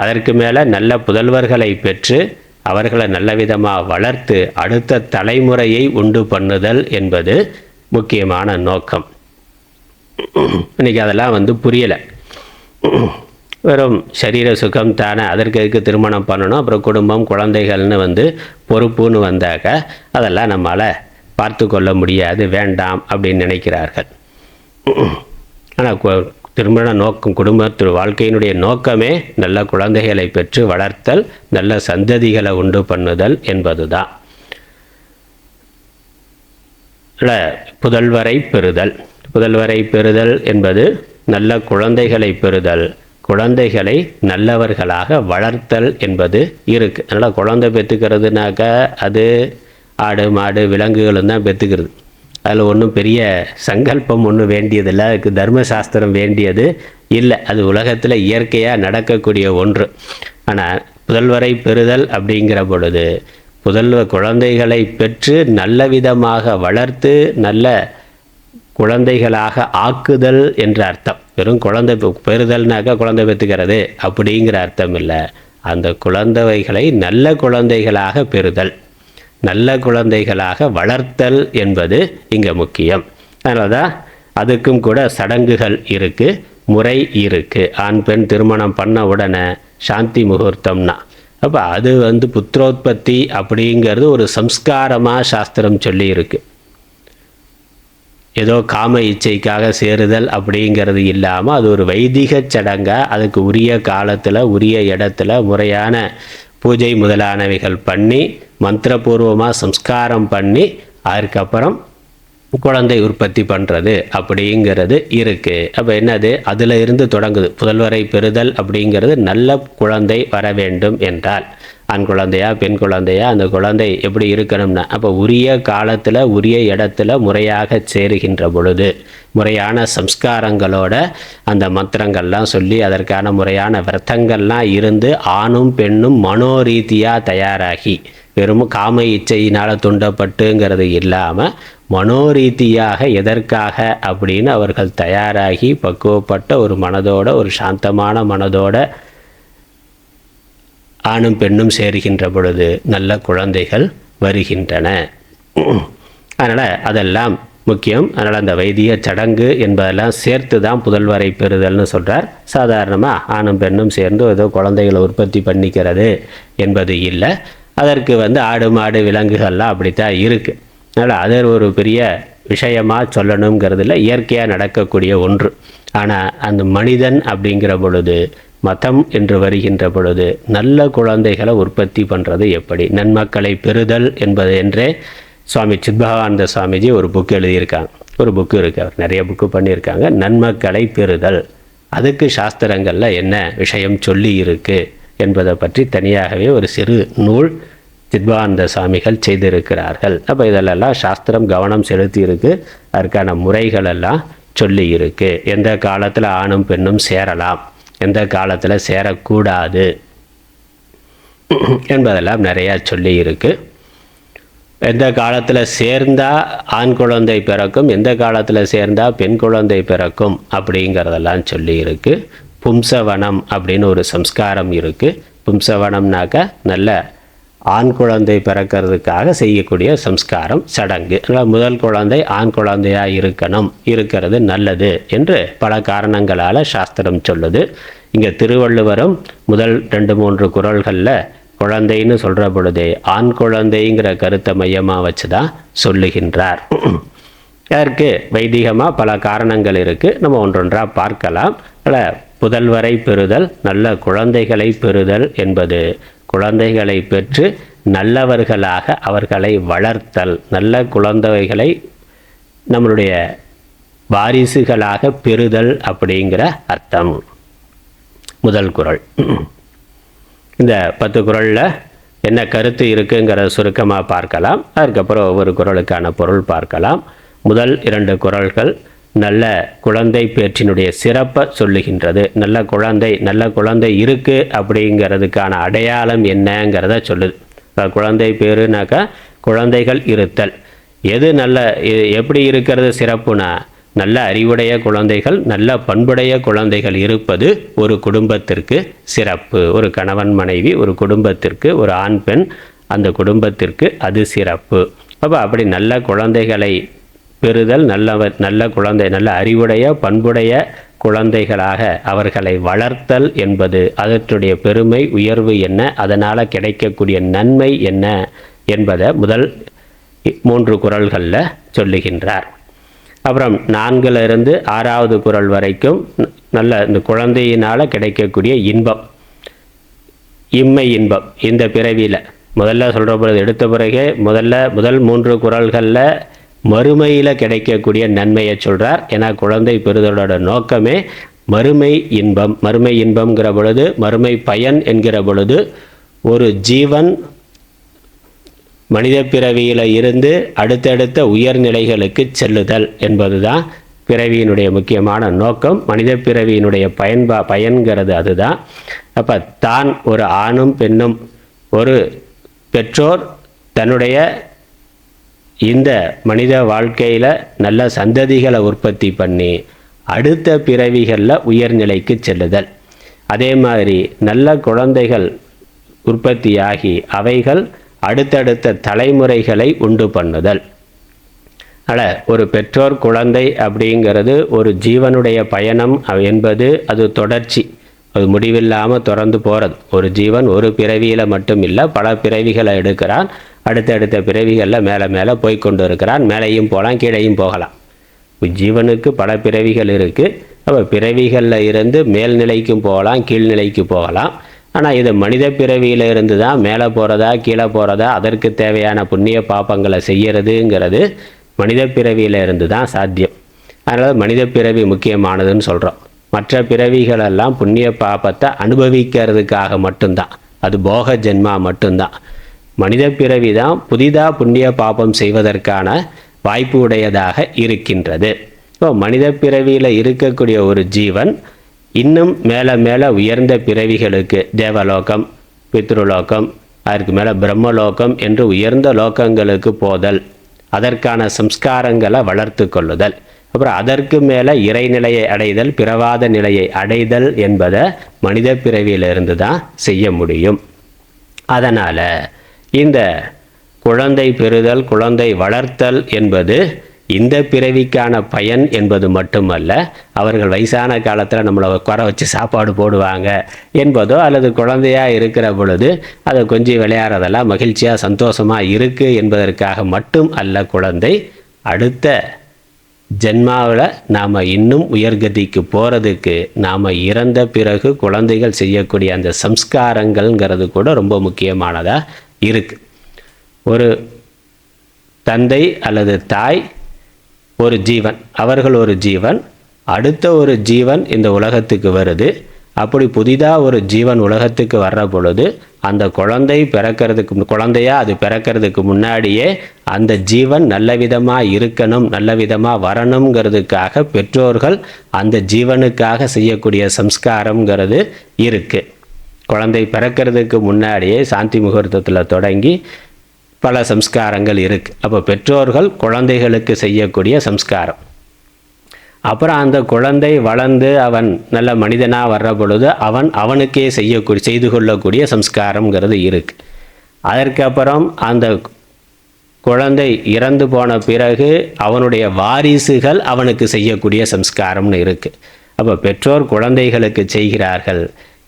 அதற்கு மேலே நல்ல புதல்வர்களை பெற்று அவர்களை நல்ல விதமாக வளர்த்து அடுத்த தலைமுறையை உண்டு பண்ணுதல் என்பது முக்கியமான நோக்கம். இன்றைக்கி அதெல்லாம் புரியலை. வெறும் சரீர சுகம் தானே, அதற்கு திருமணம் பண்ணணும், அப்புறம் குடும்பம் குழந்தைகள்னு பொறுப்புன்னு வந்தாக்க அதெல்லாம் நம்மளால் பார்த்து கொள்ள முடியாது, வேண்டாம் அப்படின்னு நினைக்கிறார்கள். ஆனால் திருமண நோக்கம், குடும்பத்து வாழ்க்கையினுடைய நோக்கமே நல்ல குழந்தைகளை பெற்று வளர்த்தல், நல்ல சந்ததிகளை உண்டு பண்ணுதல் என்பது தான். புதல்வரை பெறுதல். புதல்வரை பெறுதல் என்பது நல்ல குழந்தைகளை பெறுதல், குழந்தைகளை நல்லவர்களாக வளர்த்தல் என்பது இருக்குது. அதனால் குழந்தை பெற்றுக்கிறதுனாக்கா அது ஆடு மாடு விலங்குகளும் தான் பெற்றுக்கிறது. அதில் ஒன்றும் பெரிய சங்கல்பம் ஒன்றும் வேண்டியதில்லை, அதுக்கு தர்மசாஸ்திரம் வேண்டியது இல்லை. அது உலகத்தில் இயற்கையாக நடக்கக்கூடிய ஒன்று. ஆனால் புதல்வரை பெறுதல் அப்படிங்கிற பொழுது குழந்தைகளை பெற்று நல்ல விதமாக வளர்த்து நல்ல குழந்தைகளாக ஆக்குதல் என்ற அர்த்தம். வெறும் குழந்தை பெறுதல்னாக்கா குழந்தை பெற்றுக்கிறது அப்படிங்கிற அர்த்தம் இல்லை. அந்த குழந்தைகளை நல்ல குழந்தைகளாக பெறுதல், நல்ல குழந்தைகளாக வளர்த்தல் என்பது இங்கே முக்கியம். அதனால தான் அதுக்கும் கூட சடங்குகள் இருக்குது, முறை இருக்குது. ஆண் பெண் திருமணம் பண்ண உடனே சாந்தி முகூர்த்தம்னா, அப்போ அது புத்திரோத்பத்தி அப்படிங்கிறது ஒரு சம்ஸ்காரமாக சாஸ்திரம் சொல்லி இருக்கு. ஏதோ காம இச்சைக்காக சேருதல் அப்படிங்கிறது இல்லாமல் அது ஒரு வைதிக சடங்காக, அதுக்கு உரிய காலத்தில் உரிய இடத்துல முறையான பூஜை முதலானவைகள் பண்ணி மந்திரபூர்வமாக சம்ஸ்காரம் பண்ணி அதுக்கப்புறம் குழந்தை உற்பத்தி பண்ணுறது அப்படிங்கிறது இருக்குது. அப்போ என்னது, அதில் இருந்து தொடங்குது. புதல்வரை பெறுதல் அப்படிங்கிறது நல்ல குழந்தை வர வேண்டும் என்றால், ஆண் குழந்தையா பெண் குழந்தையா, அந்த குழந்தை எப்படி இருக்கணும்னா, அப்போ உரிய காலத்தில் உரிய இடத்துல முறையாக சேருகின்ற பொழுது முறையான சம்ஸ்காரங்களோட அந்த மந்திரங்கள்லாம் சொல்லி அதற்கான முறையான விரதங்கள்லாம் இருந்து ஆணும் பெண்ணும் மனோரீதியாக தயாராகி, வெறும் காம இச்சையினால் துண்டப்பட்டுங்கிறது இல்லாமல் மனோரீதியாக எதற்காக அப்படின்னு அவர்கள் தயாராகி பக்குவப்பட்ட ஒரு மனதோட, ஒரு சாந்தமான மனதோட ஆணும் பெண்ணும் சேருகின்ற பொழுது நல்ல குழந்தைகள் வருகின்றன. அதனால் அதெல்லாம் முக்கியம். அதனால் அந்த வைத்திய சடங்கு என்பதெல்லாம் சேர்த்து தான் புதல்வரை பெறுதல்னு சொல்கிறார். சாதாரணமாக ஆணும் பெண்ணும் சேர்ந்து ஏதோ குழந்தைகளை உற்பத்தி பண்ணிக்கிறது என்பது இல்லை. அதற்கு ஆடு மாடு விலங்குகள்லாம் அப்படித்தான் இருக்குது. அதனால் அது ஒரு பெரிய விஷயமாக சொல்லணுங்கிறதுல இயற்கையாக நடக்கக்கூடிய ஒன்று. ஆனால் அந்த மனிதன் அப்படிங்கிற பொழுது, மதம் என்று வருகின்ற பொழுது, நல்ல குழந்தைகளை உற்பத்தி பண்ணுறது எப்படி, நன்மக்களை பெறுதல் என்பது என்றே சுவாமி சித்பவானந்த சுவாமிஜி ஒரு புக்கு எழுதியிருக்காங்க. ஒரு புக்கு இருக்குது, அவர் நிறைய புக்கு பண்ணியிருக்காங்க. நன்மக்களை பெறுதல், அதுக்கு சாஸ்திரங்களில் என்ன விஷயம் சொல்லி இருக்கு என்பதை பற்றி தனியாகவே ஒரு சிறு நூல் சித்பவானந்த சுவாமிகள் செய்திருக்கிறார்கள். அப்போ இதிலெல்லாம் சாஸ்திரம் கவனம் செலுத்தி இருக்கு, அதற்கான முறைகளெல்லாம் சொல்லி இருக்கு. எந்த காலத்தில் ஆணும் பெண்ணும் சேரலாம், எந்த காலத்தில் சேரக்கூடாது என்பதெல்லாம் நிறையா சொல்லி இருக்கு. எந்த காலத்தில் சேர்ந்தால் ஆண் குழந்தை பிறக்கும், எந்த காலத்தில் சேர்ந்தால் பெண் குழந்தை பிறக்கும் அப்படிங்கிறதெல்லாம் சொல்லி இருக்கு. பும்சவனம் அப்படின்னு ஒரு சம்ஸ்காரம் இருக்குது. பும்சவனம்னாக்கா நல்ல ஆண் குழந்தை பிறக்கிறதுக்காக செய்யக்கூடிய சம்ஸ்காரம், சடங்கு. முதல் குழந்தை ஆண் குழந்தையாக இருக்கிறது நல்லது என்று பல காரணங்களால் சாஸ்திரம் சொல்லுது. இங்கே திருவள்ளுவரும் முதல் 2-3 குறள்களில் குழந்தைன்னு சொல்கிற பொழுதே ஆண் குழந்தைங்கிற கருத்தை மையமாக வச்சு தான் சொல்லுகின்றார். அதற்கு வைதிகமாக பல காரணங்கள் இருக்குது, நம்ம ஒன்றொன்றாக பார்க்கலாம். புதல்வரை பெறுதல், நல்ல குழந்தைகளை பெறுதல் என்பது குழந்தைகளை பெற்று நல்லவர்களாக அவர்களை வளர்த்தல், நல்ல குழந்தைகளை நம்மளுடைய வாரிசுகளாக பெறுதல் அப்படிங்கிற அர்த்தம். முதல் குறள். இந்த 10 குறளில் என்ன கருத்து இருக்குங்கிறத சுருக்கமாக பார்க்கலாம். அதுக்கப்புறம் ஒவ்வொரு குறளுக்கான பொருள் பார்க்கலாம். முதல் 2 குறள்கள் நல்ல குழந்தை பேற்றினுடைய சிறப்பை சொல்லுகின்றது. நல்ல குழந்தை இருக்குது அப்படிங்கிறதுக்கான அடையாளம் என்னங்கிறத சொல்லுது. குழந்தை பேருனாக்கா குழந்தைகள் இருத்தல். எது எப்படி இருக்கிறது சிறப்புனா, நல்ல அறிவுடைய குழந்தைகள், நல்ல பண்புடைய குழந்தைகள் இருப்பது ஒரு குடும்பத்திற்கு சிறப்பு. ஒரு கணவன் மனைவி, ஒரு குடும்பத்திற்கு, ஒரு ஆண் பெண், அந்த குடும்பத்திற்கு அது சிறப்பு. அப்படி நல்ல குழந்தைகளை பெறுதல், நல்ல குழந்தை, நல்ல அறிவுடைய பண்புடைய குழந்தைகளாக அவர்களை வளர்த்தல் என்பது அதனுடைய பெருமை உயர்வு என்ன, அதனால் கிடைக்கக்கூடிய நன்மை என்ன என்பதை முதல் 3 குறள்களில் சொல்லுகின்றார். அப்புறம் 4லிருந்து 6வது குறள் வரைக்கும் நல்ல இந்த குழந்தையினால் கிடைக்கக்கூடிய இன்பம், இம்மை இன்பம் இந்த பிறவியில் முதல்ல சொல்கிற பொழுது எடுத்த பிறகு முதல் 3 குறள்களில் மறுமையில் கிடைக்கக்கூடிய நன்மையை சொல்கிறார். ஏன்னா குழந்தை பெறுதலோட நோக்கமே மறுமை இன்பம். மறுமை இன்பம்ங்கிற பொழுது, மறுமை பயன் என்கிற பொழுது, ஒரு ஜீவன் மனித பிறவியில் இருந்து அடுத்தடுத்த உயர்நிலைகளுக்கு செல்லுதல் என்பது தான் பிறவியினுடைய முக்கியமான நோக்கம். மனித பிறவியினுடைய பயன்கிறது அதுதான். அப்போ தான் ஒரு ஆணும் பெண்ணும், ஒரு பெற்றோர் தன்னுடைய இந்த மனித வாழ்க்கையில் நல்ல சந்ததிகளை உற்பத்தி பண்ணி அடுத்த பிறவிகளில் உயர்நிலைக்கு செல்லுதல். அதே மாதிரி நல்ல குழந்தைகள் உற்பத்தியாகி அவைகள் அடுத்தடுத்த தலைமுறைகளை உண்டு பண்ணுதல். ஒரு பெற்றோர் குழந்தை அப்படிங்கிறது ஒரு ஜீவனுடைய பயணம் என்பது அது தொடர்ச்சி, அது முடிவில்லாமல் தொடர்ந்து போகிறது. ஒரு ஜீவன் ஒரு பிறவியில் மட்டும் இல்லை, பல பிறவிகளை எடுக்கிறான். அடுத்தடுத்த பிறவிகளில் மேலே போய்கொண்டு இருக்கிறான். மேலேயும் போகலாம், கீழேயும் போகலாம். ஜீவனுக்கு பல பிறவிகள் இருக்குது. அப்போ பிறவிகளில் இருந்து மேல்நிலைக்கும் போகலாம், கீழ்நிலைக்கு போகலாம். ஆனால் இது மனித பிறவியில் இருந்து தான் மேலே போகிறதா கீழே போகிறதா, அதற்கு தேவையான புண்ணிய பாப்பங்களை செய்கிறதுங்கிறது மனித பிறவியில் இருந்து தான் சாத்தியம். அதனால் மனித பிறவி முக்கியமானதுன்னு சொல்கிறோம். மற்ற பிறவிகளெல்லாம் புண்ணிய பாப்பத்தை அனுபவிக்கிறதுக்காக மட்டும்தான், அது போக ஜென்மா மட்டும்தான். மனித பிறவி தான் புதிதாக புண்ணிய பாபம் செய்வதற்கான வாய்ப்பு உடையதாக இருக்கின்றது. இப்போ மனித பிறவியில் இருக்கக்கூடிய ஒரு ஜீவன் இன்னும் மேலே உயர்ந்த பிறவிகளுக்கு, தேவலோகம், பித்ருலோகம், அதற்கு மேலே பிரம்மலோகம் என்று உயர்ந்த லோகங்களுக்கு போதல், அதற்கான சம்ஸ்காரங்களை வளர்த்து கொள்ளுதல், அப்புறம் அதற்கு மேலே இறைநிலையை அடைதல், பிறவாத நிலையை அடைதல் என்பதை மனித பிறவியிலிருந்து தான் செய்ய முடியும். அதனால் இந்த குழந்தை பெறுதல், குழந்தை வளர்த்தல் என்பது இந்த பிறவிக்கான பயன் என்பது மட்டுமல்ல, அவர்கள் வயசான காலத்தில் நம்மளை உட்கார வச்சு சாப்பாடு போடுவாங்க என்பதோ, அல்லது குழந்தையாக இருக்கிற பொழுது அதை கொஞ்சம் விளையாடுறதெல்லாம் மகிழ்ச்சியாக சந்தோஷமாக இருக்குது என்பதற்காக மட்டும் அல்ல. குழந்தை அடுத்த ஜென்மாவில் நாம் இன்னும் உயர்கதிக்கு போகிறதுக்கு நாம் இறந்த பிறகு குழந்தைகள் செய்யக்கூடிய அந்த சம்ஸ்காரங்கள்ங்கிறது கூட ரொம்ப முக்கியமானதாக இருக்குது. ஒரு தந்தை அல்லது தாய் ஒரு ஜீவன், அவர்கள் ஒரு ஜீவன், அடுத்த ஒரு ஜீவன் இந்த உலகத்துக்கு வருது. அப்படி புதிதாக ஒரு ஜீவன் உலகத்துக்கு வர்ற பொழுது அந்த குழந்தை அது பிறக்கிறதுக்கு முன்னாடியே அந்த ஜீவன் நல்ல விதமாக இருக்கணும், நல்ல விதமாக வரணுங்கிறதுக்காக பெற்றோர்கள் அந்த ஜீவனுக்காக செய்யக்கூடிய சம்ஸ்காரங்கிறது இருக்குது. குழந்தை பிறக்கிறதுக்கு முன்னாடியே சாந்தி முகூர்த்தத்தில் தொடங்கி பல சம்ஸ்காரங்கள் இருக்குது. அப்போ பெற்றோர்கள் குழந்தைகளுக்கு செய்யக்கூடிய சம்ஸ்காரம். அப்புறம் அந்த குழந்தை வளர்ந்து அவன் நல்ல மனிதனாக வர்ற பொழுது அவனுக்கே செய்து கொள்ளக்கூடிய சம்ஸ்காரங்கிறது இருக்குது. அதற்கப்புறம் அந்த குழந்தை இறந்து போன பிறகு அவனுடைய வாரிசுகள் அவனுக்கு செய்யக்கூடிய சம்ஸ்காரம்னு இருக்குது. அப்போ பெற்றோர் குழந்தைகளுக்கு செய்கிறார்கள்,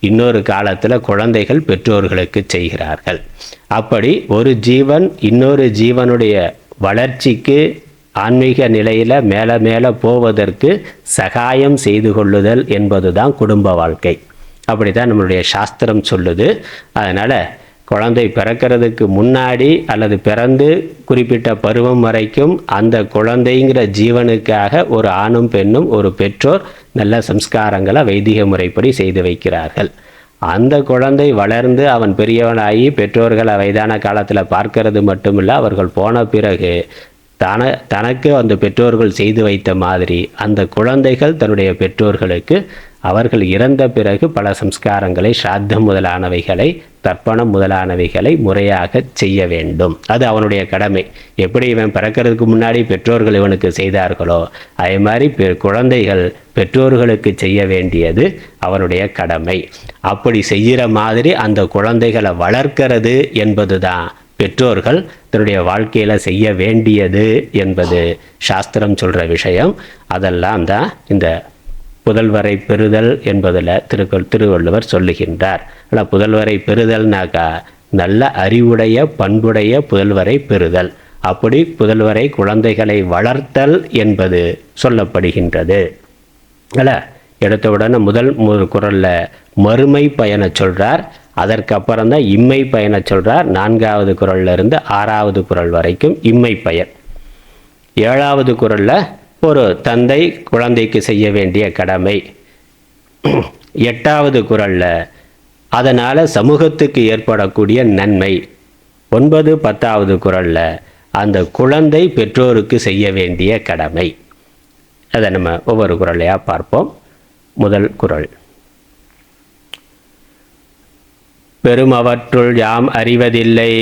இன்னொரு காலத்தில் குழந்தைகள் பெற்றோர்களுக்கு செய்கிறார்கள். அப்படி ஒரு ஜீவன் இன்னொரு ஜீவனுடைய வளர்ச்சிக்கு ஆன்மீக நிலையில் மேலே மேலே போவதற்கு சகாயம் செய்து கொள்ளுதல் என்பது தான் குடும்ப வாழ்க்கை. அப்படி தான் நம்மளுடைய சாஸ்திரம் சொல்லுது. அதனால் குழந்தை பிறக்கிறதுக்கு முன்னாடி அல்லது பிறந்து குறிப்பிட்ட பருவம் வரைக்கும் அந்த குழந்தைங்கிற ஜீவனுக்காக ஒரு ஆணும் பெண்ணும் ஒரு பெற்றோர் நல்ல சம்ஸ்காரங்களை வைதிக முறைப்படி செய்து வைக்கிறார்கள். அந்த குழந்தை வளர்ந்து அவன் பெரியவனாகி பெற்றோர்களை வயதான காலத்தில் பார்க்கறது மட்டுமில்லை, அவர்கள் போன பிறகு தனக்கு அந்த பெற்றோர்கள் செய்து வைத்த மாதிரி அந்த குழந்தைகள் தன்னுடைய பெற்றோர்களுக்கு அவர்கள் இறந்த பிறகு பல சம்ஸ்காரங்களை, ஸ்ராத்தம் முதலானவைகளை, தர்ப்பணம் முதலானவைகளை முறையாக செய்ய வேண்டும். அது அவனுடைய கடமை. எப்படி இவன் பிறக்கிறதுக்கு முன்னாடி பெற்றோர்கள் இவனுக்கு செய்தார்களோ அதே மாதிரி குழந்தைகள் பெற்றோர்களுக்கு செய்ய வேண்டியது அவனுடைய கடமை. அப்படி செய்கிற மாதிரி அந்த குழந்தைகளை வளர்க்கிறது என்பது தான் பெற்றோர்கள் தன்னுடைய வாழ்க்கையில் செய்ய வேண்டியது என்பது சாஸ்திரம் சொல்கிற விஷயம். அதெல்லாம் தான் இந்த புதல்வரை பெறுதல் என்பதில் திருவள்ளுவர் சொல்லுகின்றார். ஆனால் புதல்வரை பெறுதல்னாக்கா நல்ல அறிவுடைய பண்புடைய புதல்வரை பெறுதல். அப்படி புதல்வரை குழந்தைகளை வளர்த்தல் என்பது சொல்லப்படுகின்றது. எடுத்தவுடனே முதல் குறளில் மறுமை பயனை சொல்கிறார். அதற்கப்புறம் தான் இம்மை பயனை சொல்கிறார். 4வது குறளிலிருந்து 6வது குறள் வரைக்கும் இம்மை பயன். 7வது குறளில் ஒரு தந்தை குழந்தைக்கு செய்ய வேண்டிய கடமை. 8வது குறளில் அதனால் சமூகத்துக்கு ஏற்படக்கூடிய நன்மை. 9, 10வது குறளில் அந்த குழந்தை பெற்றோருக்கு செய்ய வேண்டிய கடமை. அதை நம்ம ஒவ்வொரு குறளையாக பார்ப்போம். முதல் குறள். பெருமவற்றுள் யாம் அறிவதில்லை,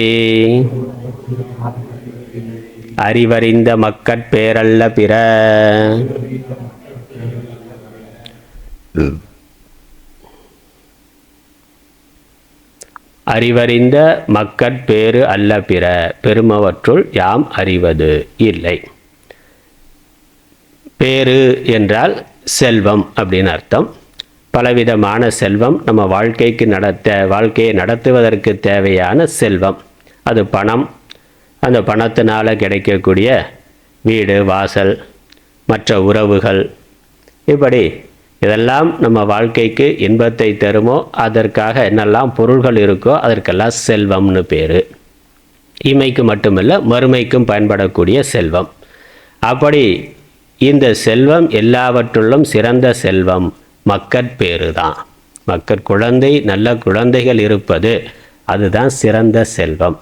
அறிவறிந்த மக்கட்பேரல்ல பிற. அறிவறிந்த மக்கட்பேறு அல்ல பிற. பெருமவற்றுள் யாம் அறிவது இல்லை. பேறு என்றால் செல்வம் அப்படின்னு அர்த்தம். பலவிதமான செல்வம் நம்ம வாழ்க்கையை நடத்துவதற்கு தேவையான செல்வம். அது பணம், அந்த பணத்தினால் கிடைக்கக்கூடிய வீடு வாசல், மற்ற உறவுகள், இப்படி இதெல்லாம் நம்ம வாழ்க்கைக்கு இன்பத்தை தருமோ அதற்காக என்னெல்லாம் பொருள்கள் இருக்கோ அதற்கெல்லாம் செல்வம்னு பேர். இமைக்கு மட்டுமல்ல மறுமைக்கும் பயன்படக்கூடிய செல்வம். அப்படி இந்த செல்வம் எல்லாவற்றுள்ளும் சிறந்த செல்வம் மக்கட்பேறு தான். நல்ல குழந்தைகள் இருப்பது அதுதான் சிறந்த செல்வம்.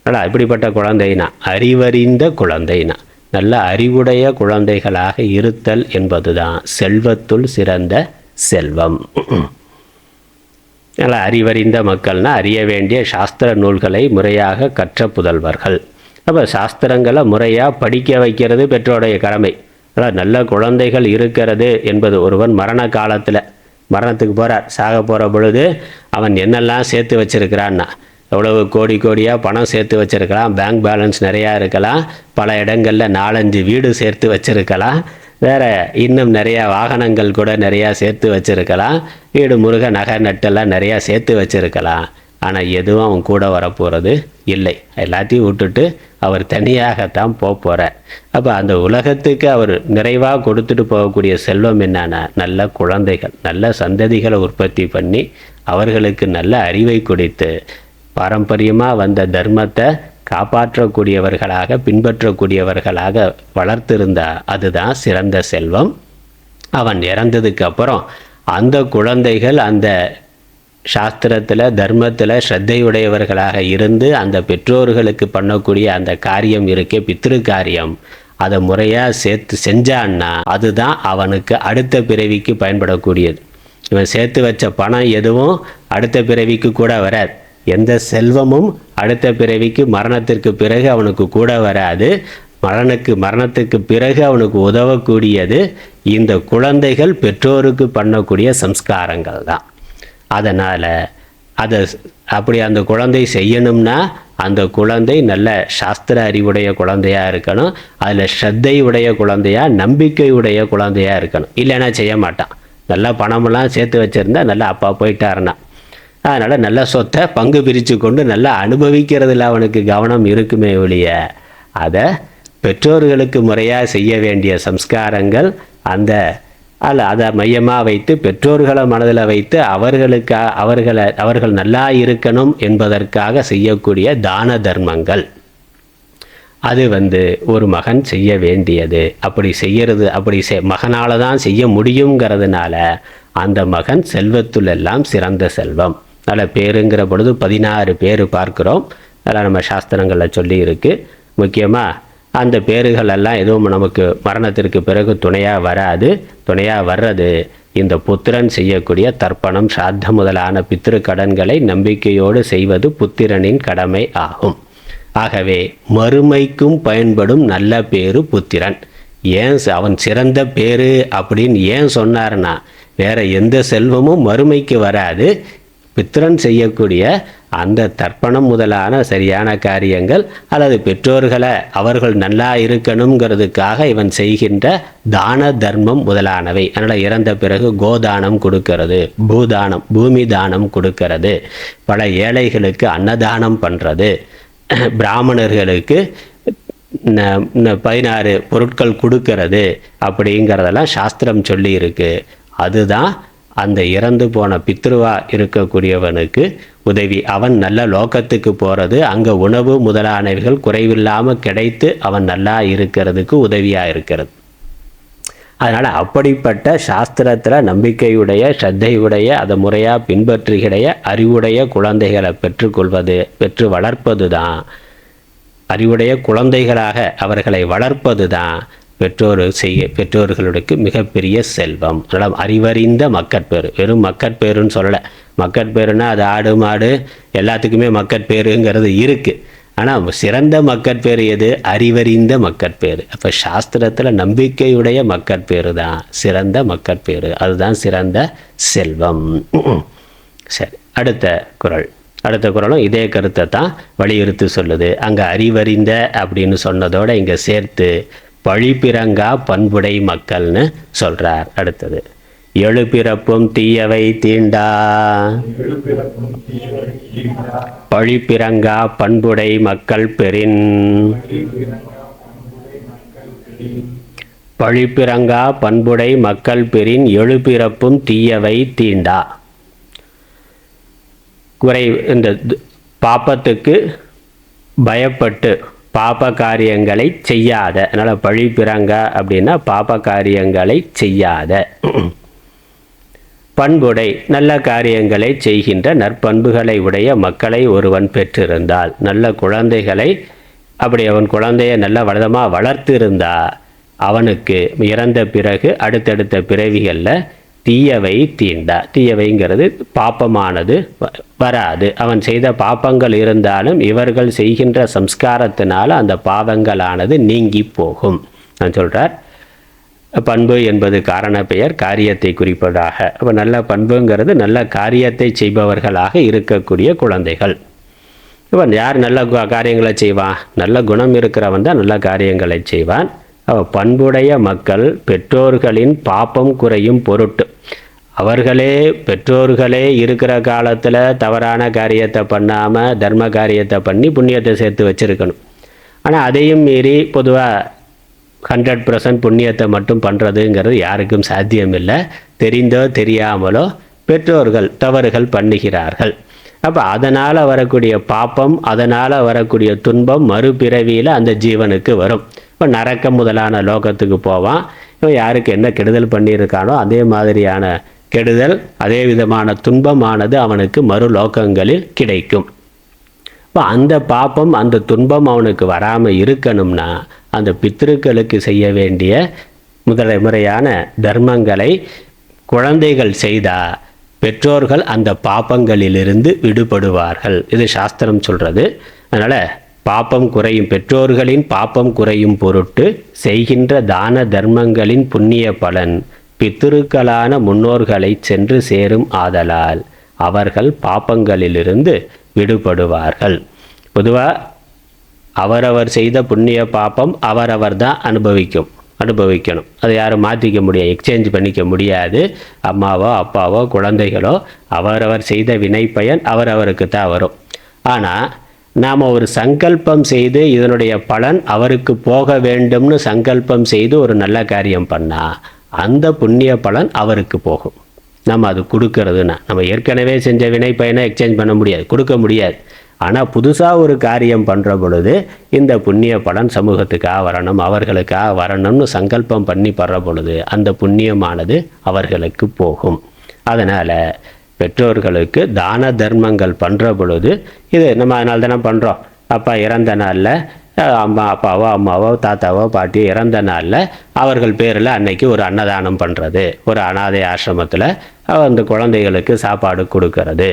ஆனால் இப்படிப்பட்ட குழந்தைனா அறிவறிந்த குழந்தைனா நல்ல அறிவுடைய குழந்தைகளாக இருத்தல் என்பது தான் செல்வத்துள் சிறந்த செல்வம். நல்ல அறிவறிந்த மக்கள்னால் அறிய வேண்டிய சாஸ்திர நூல்களை முறையாக கற்ற புதல்வர்கள். அப்போ சாஸ்திரங்களை முறையாக படிக்க வைக்கிறது பெற்றோருடைய கடமை. ஆனால் நல்ல குழந்தைகள் இருக்கிறது என்பது ஒருவன் மரண காலத்தில் மரணத்துக்கு போகிறார், சாக போகிற பொழுது அவன் என்னெல்லாம் சேர்த்து வச்சுருக்கிறான்னா எவ்வளவு கோடியாக பணம் சேர்த்து வச்சுருக்கலாம், பேங்க் பேலன்ஸ் நிறையா இருக்கலாம், பல இடங்களில் 4-5 வீடு சேர்த்து வச்சுருக்கலாம், வேறு இன்னும் நிறையா வாகனங்கள் கூட நிறையா சேர்த்து வச்சுருக்கலாம், வீடு முருக நகை நட்டெல்லாம் நிறையா சேர்த்து வச்சுருக்கலாம். ஆனால் எதுவும் அவன் கூட வரப்போகிறது இல்லை. எல்லாத்தையும் விட்டுட்டு அவர் தனியாகத்தான் போகிறார். அப்போ அந்த உலகத்துக்கு அவர் நிறைவாக கொடுத்துட்டு போகக்கூடிய செல்வம் என்னன்னா, நல்ல குழந்தைகள், நல்ல சந்ததிகளை உற்பத்தி பண்ணி அவர்களுக்கு நல்ல அறிவை கொடுத்து பாரம்பரியமாக வந்த தர்மத்தை காப்பாற்றக்கூடியவர்களாக பின்பற்றக்கூடியவர்களாக வளர்த்திருந்தா அதுதான் சிறந்த செல்வம். அவன் இறந்ததுக்கு அப்புறம் அந்த குழந்தைகள் அந்த சாஸ்திரத்தில் தர்மத்தில் ஸ்ரத்தையுடையவர்களாக இருந்து அந்த பெற்றோர்களுக்கு பண்ணக்கூடிய அந்த காரியம் இருக்கே, பித்ரு காரியம், அதை முறையாக சேர்த்து செஞ்சான்னா அதுதான் அவனுக்கு அடுத்த பிறவிக்கு பயன்படக்கூடியது. இவன் சேர்த்து வச்ச பணம் எதுவும் அடுத்த பிறவிக்கு கூட வராது. எந்த செல்வமும் அடுத்த பிறவிக்கு மரணத்திற்கு பிறகு அவனுக்கு கூட வராது. மரணத்துக்கு பிறகு அவனுக்கு உதவக்கூடியது இந்த குழந்தைகள் பெற்றோருக்கு பண்ணக்கூடிய சம்ஸ்காரங்கள் தான். அதனால் அதை அப்படி அந்த குழந்தை செய்யணும்னா அந்த குழந்தை நல்ல சாஸ்திர அறிவுடைய குழந்தையாக இருக்கணும். அதில் ஸ்ரத்தை உடைய குழந்தையாக, நம்பிக்கை உடைய குழந்தையாக இருக்கணும். இல்லைன்னா செய்ய மாட்டான். நல்லா பணமெல்லாம் சேர்த்து வச்சுருந்தா நல்லா அப்பா போயிட்டாருன்னா, அதனால் நல்ல சொத்தை பங்கு பிரித்து கொண்டு நல்லா அனுபவிக்கிறதுல அவனுக்கு கவனம் இருக்குமே ஒழிய அதை பெற்றோர்களுக்கு முறையாக செய்ய வேண்டிய சம்ஸ்காரங்கள் அதை மையமாக வைத்து பெற்றோர்களை மனதில் வைத்து அவர்கள் நல்லா இருக்கணும் என்பதற்காக செய்யக்கூடிய தான தர்மங்கள் அது ஒரு மகன் செய்ய வேண்டியது. அப்படி செய்யறது மகனால் தான் செய்ய முடியுங்கிறதுனால அந்த மகன் செல்வத்துலெல்லாம் சிறந்த செல்வம். அதில் பேருங்கிற பொழுது 16 பேர் பார்க்குறோம். அதெல்லாம் நம்ம சாஸ்திரங்களில் சொல்லி இருக்குது. முக்கியமாக அந்த பேறுகளெல்லாம் எதுவும் நமக்கு மரணத்திற்கு பிறகு துணையாக வராது. துணையாக வர்றது இந்த புத்திரன் செய்யக்கூடிய தர்ப்பணம், சாத்தம் முதலான பித்திரு கடன்களை நம்பிக்கையோடு செய்வது புத்திரனின் கடமை ஆகும். ஆகவே மறுமைக்கும் பயன்படும் நல்ல பேரு புத்திரன். ஏன் அவன் சிறந்த பேரு அப்படின்னு ஏன் சொன்னார்னா, வேற எந்த செல்வமும் மறுமைக்கு வராது. பித்திரன் செய்யக்கூடிய அந்த தர்ப்பணம் முதலான சரியான காரியங்கள் அல்லது பெற்றோர்களை அவர்கள் நல்லா இருக்கணுங்கிறதுக்காக இவன் செய்கின்ற தான தர்மம் முதலானவை. அதனால் இறந்த பிறகு கோதானம் கொடுக்கறது, பூதானம் பூமி தானம் கொடுக்கறது, பல ஏழைகளுக்கு அன்னதானம் பண்ணுறது, பிராமணர்களுக்கு 16 பொருட்கள் கொடுக்கறது அப்படிங்கிறதெல்லாம் சாஸ்திரம் சொல்லி இருக்கு. அதுதான் அந்த இறந்து போன பித்ருவா இருக்கக்கூடியவனுக்கு உதவி. அவன் நல்ல லோகத்துக்கு போகிறது, அங்கே உணவு முதலானவைகள் குறைவில்லாமல் கிடைத்து அவன் நல்லா இருக்கிறதுக்கு உதவியாக இருக்கிறது. அதனால் அப்படிப்பட்ட சாஸ்திரத்தில் நம்பிக்கையுடைய ஸ்ரத்தையுடைய அதை முறையாக பின்பற்றுகிடைய அறிவுடைய குழந்தைகளை பெற்று வளர்ப்பது தான், அறிவுடைய குழந்தைகளாக அவர்களை வளர்ப்பது தான் பெற்றோர்களுக்கு மிகப்பெரிய செல்வம். அதனால் அறிவறிந்த மக்கட்பேறு, வெறும் மக்கட்பேருன்னு சொல்லலை. மக்கட்பேருன்னா அது ஆடு மாடு எல்லாத்துக்குமே மக்கட்பேருங்கிறது இருக்குது. ஆனால் சிறந்த மக்கட்பேறு எது? அறிவறிந்த மக்கட்பேறு. அப்போ சாஸ்திரத்தில் நம்பிக்கையுடைய மக்கட்பேறு தான் சிறந்த மக்கட்பேறு, அதுதான் சிறந்த செல்வம். சரி, அடுத்த குறளும் இதே கருத்தை தான் வலியுறுத்தி சொல்லுது. அங்கே அறிவறிந்த அப்படின்னு சொன்னதோடு இங்கே சேர்த்து பழிப்பிறங்கா பண்புடை மக்கள்னு சொல்கிறார். அடுத்தது, எழுபிறப்பும் தீயவை தீண்டா பழிப்பிறங்கா பண்புடை மக்கள் பெறின். பழிப்பிறங்கா பண்புடை மக்கள் பெறின் எழுபிறப்பும் தீயவை தீண்டா. இந்த பாப்பத்துக்கு பயப்பட்டு பாப காரியங்களை செய்யாத, அதனால் பழிப்பிறங்க அப்படின்னா பாப காரியங்களை செய்யாத, பண்புடை நல்ல காரியங்களை செய்கின்ற நற்பண்புகளை உடைய மக்களை ஒருவன் பெற்றிருந்தால், நல்ல குழந்தைகளை அப்படி அவன் குழந்தைய நல்ல வளமாக வளர்த்திருந்தா அவனுக்கு இறந்த பிறகு அடுத்தடுத்த பிறவிகளில் தீயவை தீண்டா. தீயவைங்கிறது பாப்பமானது வராது. அவன் செய்த பாப்பங்கள் இருந்தாலும் இவர்கள் செய்கின்ற சம்ஸ்காரத்தினால அந்த பாவங்களானது நீங்கி போகும். நான் சொல்கிறார், பண்பு என்பது காரண பெயர், காரியத்தை குறிப்பதாக. அப்போ நல்ல பண்புங்கிறது நல்ல காரியத்தை செய்பவர்களாக இருக்கக்கூடிய குழந்தைகள். இப்போ யார் நல்ல காரியங்களை செய்வான்? நல்ல குணம் இருக்கிறவன் தான் நல்ல காரியங்களை செய்வான். பண்புடைய மக்கள் பெற்றோர்களின் பாப்பம் குறையும் பொருட்டு அவர்களே பெற்றோர்களே இருக்கிற காலத்தில் தவறான காரியத்தை பண்ணாமல் தர்ம காரியத்தை பண்ணி புண்ணியத்தை சேர்த்து வச்சுருக்கணும். ஆனால் அதையும் மீறி பொதுவாக 100% புண்ணியத்தை மட்டும் பண்ணுறதுங்கிறது யாருக்கும் சாத்தியமில்லை. தெரிந்தோ தெரியாமலோ பெற்றோர்கள் தவறுகள் பண்ணுகிறார்கள். அப்போ அதனால் வரக்கூடிய பாப்பம், அதனால் வரக்கூடிய துன்பம் மறுபிறவியில் அந்த ஜீவனுக்கு வரும். இப்போ நரக்கம் முதலான லோகத்துக்கு போவான். இவன் யாருக்கு என்ன கெடுதல் பண்ணியிருக்கானோ அதே மாதிரியான கெடுதல், அதே விதமான துன்பமானது அவனுக்கு மறு லோகங்களில் கிடைக்கும். இப்போ அந்த பாப்பம், அந்த துன்பம் அவனுக்கு வராமல் இருக்கணும்னா அந்த பித்ருக்களுக்கு செய்ய வேண்டிய முறையான தர்மங்களை குழந்தைகள் செய்தால் பெற்றோர்கள் அந்த பாப்பங்களிலிருந்து விடுபடுவார்கள். இது சாஸ்திரம் சொல்கிறது. அதனால் பாப்பம் குறையும், பெற்றோர்களின் பாப்பம் குறையும் பொருட்டு செய்கின்ற தான தர்மங்களின் புண்ணிய பலன் பித்திருக்களான முன்னோர்களை சென்று சேரும் ஆதலால் அவர்கள் பாப்பங்களிலிருந்து விடுபடுவார்கள். பொதுவாக அவரவர் செய்த புண்ணிய பாப்பம் அவரவர் தான் அனுபவிக்கணும். அதை யாரும் மாற்றிக்க முடியாது, எக்ஸ்சேஞ்ச் பண்ணிக்க முடியாது. அம்மாவோ அப்பாவோ குழந்தைகளோ அவரவர் செய்த வினை பயன் அவரவருக்கு தான் வரும். ஆனால் நாம் ஒரு சங்கல்பம் செய்து இதனுடைய பலன் அவருக்கு போக வேண்டும்னு சங்கல்பம் செய்து ஒரு நல்ல காரியம் பண்ணால் அந்த புண்ணிய பலன் அவருக்கு போகும். நம்ம அது கொடுக்கறதுன்னா நம்ம ஏற்கனவே செஞ்ச வினை பயனை எக்ஸ்சேஞ்ச் பண்ண முடியாது, கொடுக்க முடியாது. ஆனால் புதுசாக ஒரு காரியம் பண்ணுற பொழுது இந்த புண்ணிய பலன் சமூகத்துக்காக வரணும், அவர்களுக்காக வரணும்னு சங்கல்பம் பண்ணி படுற பொழுது அந்த புண்ணியமானது அவர்களுக்கு போகும். அதனால் பெற்றோர்களுக்கு தான தர்மங்கள் பண்ணுற பொழுது இது நம்ம அதனால தானே பண்ணுறோம். அப்பா இறந்த நாளில் அம்மாவோ தாத்தாவோ பாட்டியோ இறந்த நாளில் அவர்கள் பேரில் அன்னைக்கு ஒரு அன்னதானம் பண்ணுறது, ஒரு அனாதை ஆசிரமத்தில் அந்த குழந்தைகளுக்கு சாப்பாடு கொடுக்கறது,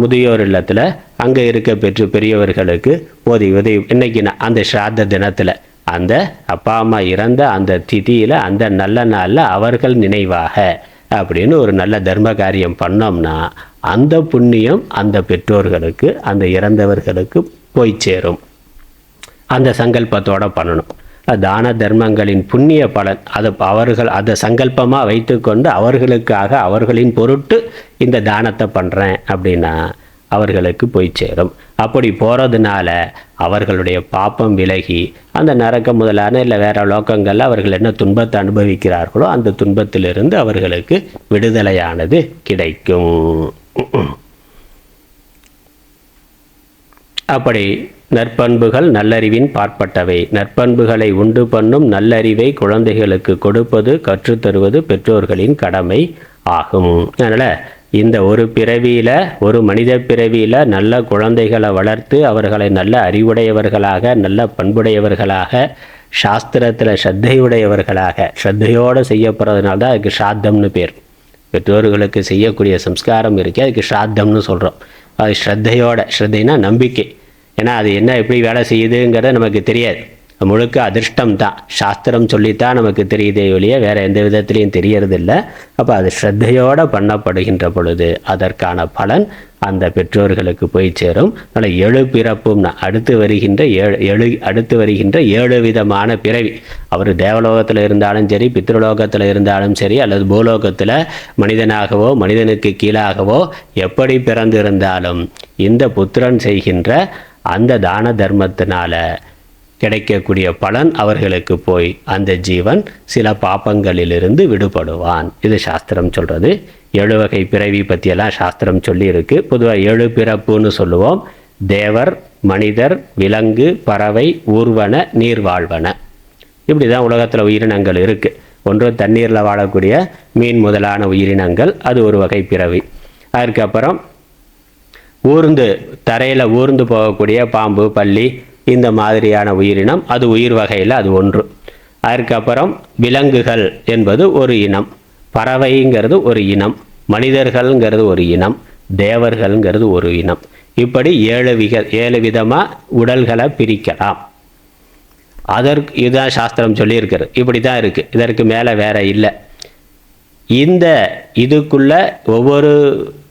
முதியோர் இல்லத்தில் அங்கே இருக்க பெரியவர்களுக்கு உதவி இன்னைக்கு அந்த ஸ்ராத்த தினத்தில் அந்த அப்பா அம்மா இறந்த அந்த திதியில் அந்த நல்ல நாளில் அவர்கள் நினைவாக அப்படின்னு ஒரு நல்ல தர்ம காரியம் பண்ணோம்னா அந்த புண்ணியம் அந்த பெற்றோர்களுக்கு, அந்த இறந்தவர்களுக்கு போய் சேரும். அந்த சங்கல்பத்தோடு பண்ணணும். தான தர்மங்களின் புண்ணிய பலன் அதை சங்கல்பமாக வைத்துக்கொண்டு அவர்களுக்காக அவர்களின் பொருட்டு இந்த தானத்தை பண்ணுறேன் அப்படின்னா அவர்களுக்கு போய் சேரும். அப்படி போகிறதுனால அவர்களுடைய பாப்பம் விலகி அந்த நரகம் முதலான இல்லை வேற லோகங்களில் அவர்கள் என்ன துன்பத்தை அனுபவிக்கிறார்களோ அந்த துன்பத்திலிருந்து அவர்களுக்கு விடுதலையானது கிடைக்கும். அப்படி நற்பண்புகள் நல்லறிவின் பார்ப்பட்டவை. நற்பண்புகளை உண்டு பண்ணும் நல்லறிவை குழந்தைகளுக்கு கொடுப்பது, கற்றுத்தருவது பெற்றோர்களின் கடமை ஆகும். அதனால் இந்த ஒரு பிறவியில், ஒரு மனித பிறவியில் நல்ல குழந்தைகளை வளர்த்து அவர்களை நல்ல அறிவுடையவர்களாக, நல்ல பண்புடையவர்களாக, சாஸ்திரத்தில் ஸ்ரத்தையுடையவர்களாக, ஸ்ரத்தையோடு செய்யப்படுறதுனால தான் அதுக்கு ஸ்ராத்தம்னு பேர். பெற்றோர்களுக்கு செய்யக்கூடிய சம்ஸ்காரம் இருக்கே அதுக்கு ஸ்ராத்தம்னு சொல்கிறோம். அது ஸ்ரத்தைனா நம்பிக்கை. ஏன்னா அது என்ன எப்படி வேலை செய்யுதுங்கிறத நமக்கு தெரியாது, முழுக்க அதிர்ஷ்டம் தான். சாஸ்திரம் சொல்லித்தான் நமக்கு தெரியுதே ஒழிய வேறு எந்த விதத்துலையும் தெரியறதில்லை. அப்போ அது ஸ்ரத்தையோடு பண்ணப்படுகின்ற பொழுது அதற்கான பலன் அந்த பெற்றோர்களுக்கு போய் சேரும். அதனால் 7 பிறப்பும்னா அடுத்து வருகின்ற 7 விதமான பிறவி. அவர் தேவலோகத்தில் இருந்தாலும் சரி, பித்ருலோகத்தில் இருந்தாலும் சரி, அல்லது பூலோகத்தில் மனிதனாகவோ மனிதனுக்கு கீழாகவோ எப்படி பிறந்திருந்தாலும் இந்த புத்திரன் செய்கின்ற அந்த தான தர்மத்தினால கிடைக்கக்கூடிய பலன் அவர்களுக்கு போய் அந்த ஜீவன் சில பாப்பங்களிலிருந்து விடுபடுவான். இது சாஸ்திரம் சொல்கிறது. 7 வகை பிறவி பற்றியெல்லாம் சாஸ்திரம் சொல்லியிருக்கு. பொதுவாக 7 பிறப்புன்னு சொல்லுவோம். தேவர், மனிதர், விலங்கு, பறவை, ஊர்வன, நீர்வாழ்வன. இப்படி தான் உலகத்தில் உயிரினங்கள் இருக்குது. ஒன்று தண்ணீரில் வாழக்கூடிய மீன் முதலான உயிரினங்கள், அது ஒரு வகை பிறவி. அதுக்கப்புறம் தரையில் ஊர்ந்து போகக்கூடிய பாம்பு, பல்லி, இந்த மாதிரியான உயிரினம், அது உயிர் வகையில் அது ஒன்று. அதுக்கப்புறம் விலங்குகள் என்பது ஒரு இனம், பறவைங்கிறது ஒரு இனம், மனிதர்கள்ங்கிறது ஒரு இனம், தேவர்கள்ங்கிறது ஒரு இனம். இப்படி 7 விதமாக உடல்களை பிரிக்கலாம். இதுதான் சாஸ்திரம் சொல்லியிருக்கிறது. இப்படி தான் இருக்குது, இதற்கு மேலே வேற இல்லை. இதுக்குள்ள ஒவ்வொரு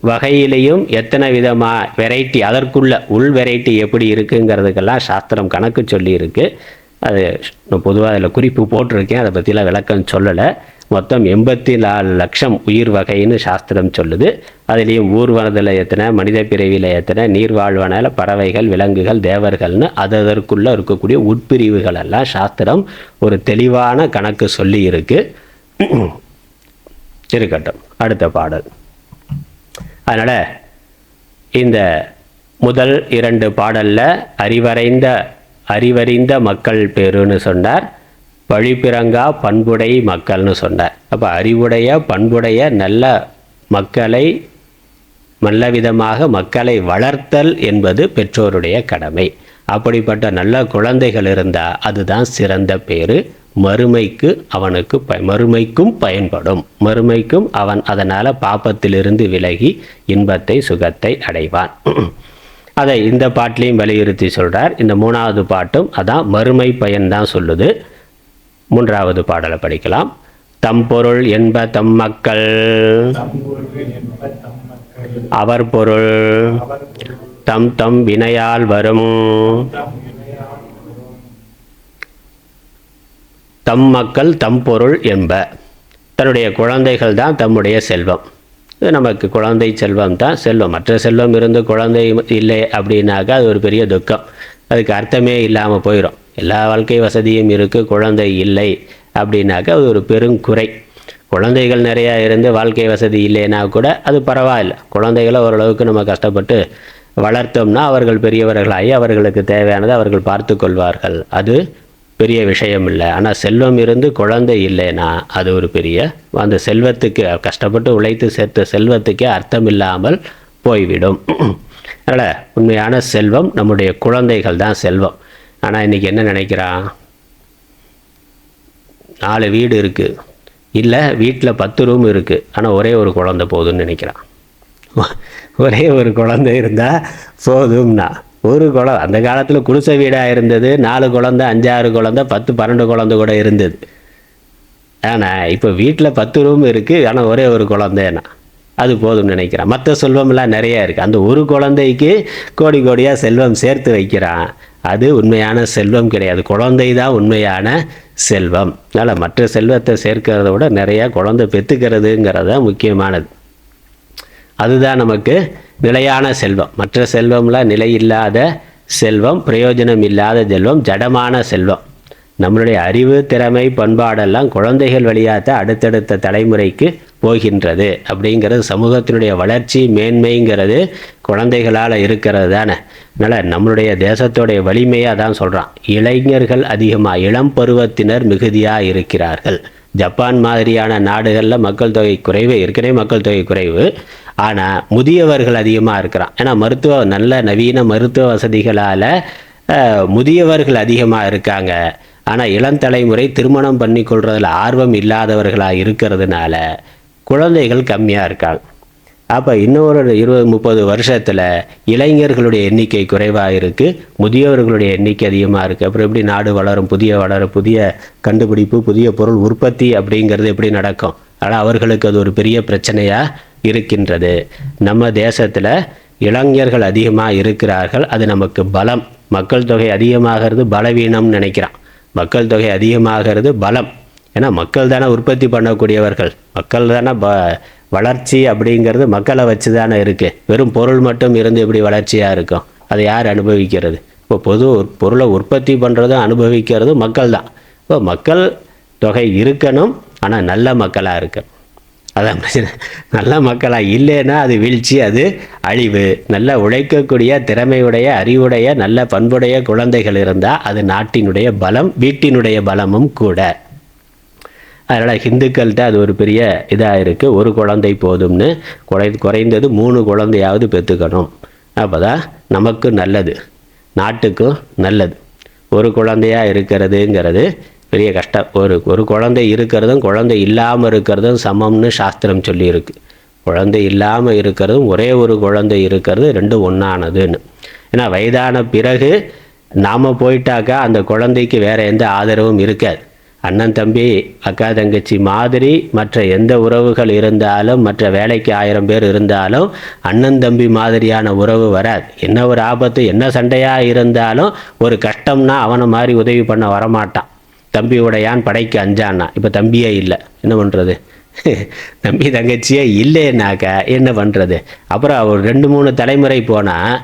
வகையிலையும் எத்தனை விதமாக வெரைட்டி, அதற்குள்ள உள் வெரைட்டி எப்படி இருக்குங்கிறதுக்கெல்லாம் சாஸ்திரம் கணக்கு சொல்லியிருக்கு. அது பொதுவாக அதில் குறிப்பு போட்டிருக்கேன், அதை பற்றிலாம் விளக்கம் சொல்லலை. மொத்தம் 84 லட்சம் உயிர் வகைன்னு சாஸ்திரம் சொல்லுது. அதுலேயும் ஊர்வனத்தில் எத்தனை, மனித பிறவியில் எத்தனை, நீர்வாழ்வன, பறவைகள், விலங்குகள், தேவர்கள்னு அதற்குள்ளே இருக்கக்கூடிய உட்பிரிவுகள் எல்லாம் சாஸ்திரம் ஒரு தெளிவான கணக்கு சொல்லி இருக்கு. இருக்கட்டும், அடுத்த பாடல். அதனால் இந்த முதல் 2 பாடலில் அறிவறிந்த மக்கள் பேருன்னு சொன்னார், வழிபிறங்கா பண்புடை மக்கள்னு சொன்னார். அப்போ அறிவுடைய பண்புடைய நல்ல மக்களை, நல்ல விதமாக மக்களை வளர்த்தல் என்பது பெற்றோருடைய கடமை. அப்படிப்பட்ட நல்ல குழந்தைகள் இருந்தால் அதுதான் சிறந்த பேர். மறுமைக்கு அவனுக்கு மறுமைக்கும் பயன்படும். மறுமைக்கும் அவன் அதனால் பாப்பத்திலிருந்து விலகி இன்பத்தை சுகத்தை அடைவான். அதை இந்த பாட்டிலையும் வலியுறுத்தி சொல்கிறார். இந்த 3வது பாட்டும் அதான் மறுமை பயன்தான் சொல்லுது. 3வது பாடலை படிக்கலாம். தம்பொருள் என்ப தம் மக்கள், அவர் பொருள் தம் தம் வினையால் வரும். தம் மக்கள் தம் பொருள் என்ப, தன்னுடைய குழந்தைகள் தான் தம்முடைய செல்வம். இது நமக்கு குழந்தை செல்வம் தான் செல்வம். மற்ற செல்வம் இருந்து குழந்தை இல்லை அப்படின்னாக்கா அது ஒரு பெரிய துக்கம், அதுக்கு அர்த்தமே இல்லாமல் போயிடும். எல்லா வாழ்க்கை வசதியும் இருக்குது, குழந்தை இல்லை அப்படின்னாக்கா அது ஒரு பெருங்குறை. குழந்தைகள் நிறையா இருந்து வாழ்க்கை வசதி இல்லைன்னா கூட அது பரவாயில்லை. குழந்தைகளை ஓரளவுக்கு நம்ம கஷ்டப்பட்டு வளர்த்தோம்னா அவர்கள் பெரியவர்களாகி அவர்களுக்கு தேவையானதை அவர்கள் பார்த்து கொள்வார்கள், அது பெரிய விஷயம் இல்லை. ஆனால் செல்வம் இருந்து குழந்தை இல்லைன்னா அது ஒரு பெரிய, அந்த செல்வத்துக்கு கஷ்டப்பட்டு உழைத்து சேர்த்த செல்வத்துக்கே அர்த்தம் இல்லாமல் போய்விடும். அதனால் உண்மையான செல்வம் நம்முடைய குழந்தைகள் தான் செல்வம். ஆனால் இன்றைக்கி என்ன நினைக்கிறான், 4 வீடு இருக்குது, இல்லை வீட்டில் 10 ரூம் இருக்குது, ஆனால் ஒரே ஒரு குழந்தை போதும்னு நினைக்கிறான். ஒரே ஒரு குழந்தை இருந்தால் போதும்னா, ஒரு குழந்தை, அந்த காலத்தில் குடிசை வீடாக இருந்தது, 4 குழந்தை 5 6 குழந்தை 10 12 குழந்தை கூட இருந்தது. ஆனால் இப்போ வீட்டில் 10 ரூம் இருக்குது, ஆனால் ஒரே ஒரு குழந்தைன்னா அது போதும்னு நினைக்கிறான். மற்ற செல்வம்லாம் நிறையா இருக்குது, அந்த ஒரு குழந்தைக்கு கோடி கோடியாக செல்வம் சேர்த்து வைக்கிறான். அது உண்மையான செல்வம் கிடையாது, குழந்தை தான் உண்மையான செல்வம். அதனால் மற்ற செல்வத்தை சேர்க்கிறத விட நிறையா குழந்தை பெற்றுக்கிறதுங்கிறது தான் முக்கியமானது. அதுதான் நமக்கு நிலையான செல்வம். மற்ற செல்வம்லாம் நிலை இல்லாத செல்வம், பிரயோஜனம் இல்லாத செல்வம், ஜடமான செல்வம். நம்மளுடைய அறிவு, திறமை, பண்பாடெல்லாம் குழந்தைகள் வழியாக அடுத்தடுத்த தலைமுறைக்கு போகின்றது. அப்படிங்கிறது சமூகத்தினுடைய வளர்ச்சி, மேன்மைங்கிறது குழந்தைகளால் இருக்கிறது தானே. அதனால் நம்மளுடைய தேசத்தோடைய வலிமையாக தான் சொல்கிறான். இளைஞர்கள் அதிகமாக, இளம் பருவத்தினர் மிகுதியாக இருக்கிறார்கள். ஜப்பான் மாதிரியான நாடுகளில் மக்கள் தொகை குறைவு, ஏற்கனவே மக்கள் தொகை குறைவு, ஆனால் முதியவர்கள் அதிகமாக இருக்கிறான். ஏன்னா நல்ல நவீன மருத்துவ வசதிகளால் முதியவர்கள் அதிகமாக இருக்காங்க. ஆனால் இளந்தலைமுறை திருமணம் பண்ணி கொள்றதில் ஆர்வம் இல்லாதவர்களாக இருக்கிறதுனால குழந்தைகள் கம்மியாக இருக்காங்க. அப்போ இன்னொரு 20-30 வருஷத்தில் இளைஞர்களுடைய எண்ணிக்கை குறைவாக இருக்குது, முதியவர்களுடைய எண்ணிக்கை அதிகமாக இருக்குது. அப்புறம் எப்படி நாடு வளரும், புதிய கண்டுபிடிப்பு, புதிய பொருள் உற்பத்தி அப்படிங்கிறது எப்படி நடக்கும்? ஆனால் அவர்களுக்கு அது ஒரு பெரிய பிரச்சனையாக இருக்கின்றது. நம்ம தேசத்தில் இளைஞர்கள் அதிகமாக இருக்கிறார்கள், அது நமக்கு பலம். மக்கள் தொகை அதிகமாகிறது பலவீனம்னு நினைக்கிறான். மக்கள் தொகை அதிகமாகிறது பலம். ஏன்னா மக்கள் தானே உற்பத்தி பண்ணக்கூடியவர்கள், மக்கள் தானே வளர்ச்சி அப்படிங்கிறது மக்களை வச்சு தானே இருக்குது. வெறும் பொருள் மட்டும் இருந்து எப்படி வளர்ச்சியாக இருக்கும்? அதை யார் அனுபவிக்கிறது? இப்போ பொருளை உற்பத்தி பண்ணுறதும் அனுபவிக்கிறதும் மக்கள் தான். இப்போ மக்கள் தொகை இருக்கணும், ஆனால் நல்ல மக்களாக இருக்கணும். அதான் பிரச்சனை. நல்ல மக்களாக இல்லைன்னா அது வீழ்ச்சி, அது அழிவு. நல்ல உழைக்கக்கூடிய, திறமையுடைய, அறிவுடைய, நல்ல பண்புடைய குழந்தைகள் இருந்தால் அது நாட்டினுடைய பலம், வீட்டினுடைய பலமும் கூட. அதனால் ஹிந்துக்கள்கிட்ட அது ஒரு பெரிய இதாக இருக்குது. ஒரு குழந்தை போதும்னு, குறைந்தது 3 குழந்தையாவது பெற்றுக்கணும். அப்போ தான் நமக்கு நல்லது, நாட்டுக்கும் நல்லது. ஒரு குழந்தையாக இருக்கிறதுங்கிறது பெரிய கஷ்டம். ஒரு குழந்தை இருக்கிறதும் குழந்தை இல்லாமல் இருக்கிறதும் சமம்னு சாஸ்திரம் சொல்லியிருக்கு. குழந்தை இல்லாமல் இருக்கிறதும் ஒரே ஒரு குழந்தை இருக்கிறது ரெண்டும் ஒன்றானதுன்னு. ஏன்னா வயதான பிறகு நாம் போயிட்டாக்கா அந்த குழந்தைக்கு வேறு எந்த ஆதரவும் இருக்காது. அண்ணன் தம்பி அக்கா தங்கச்சி மாதிரி மற்ற எந்த உறவுகள் இருந்தாலும், மற்ற வேலைக்கு 1000 பேர் இருந்தாலும் அண்ணன் தம்பி மாதிரியான உறவு வராது. என்ன ஒரு ஆபத்து, என்ன சண்டையாக இருந்தாலும் ஒரு கஷ்டம்னா அவனை மாதிரி உதவி பண்ண வரமாட்டான். தம்பி உடையான் படைக்கு அஞ்சான்னா. இப்போ தம்பியே இல்லை, என்ன பண்ணுறது? தம்பி தங்கச்சியே இல்லைன்னாக்கா என்ன பண்ணுறது? அப்புறம் ஒரு 2-3 தலைமுறை போனால்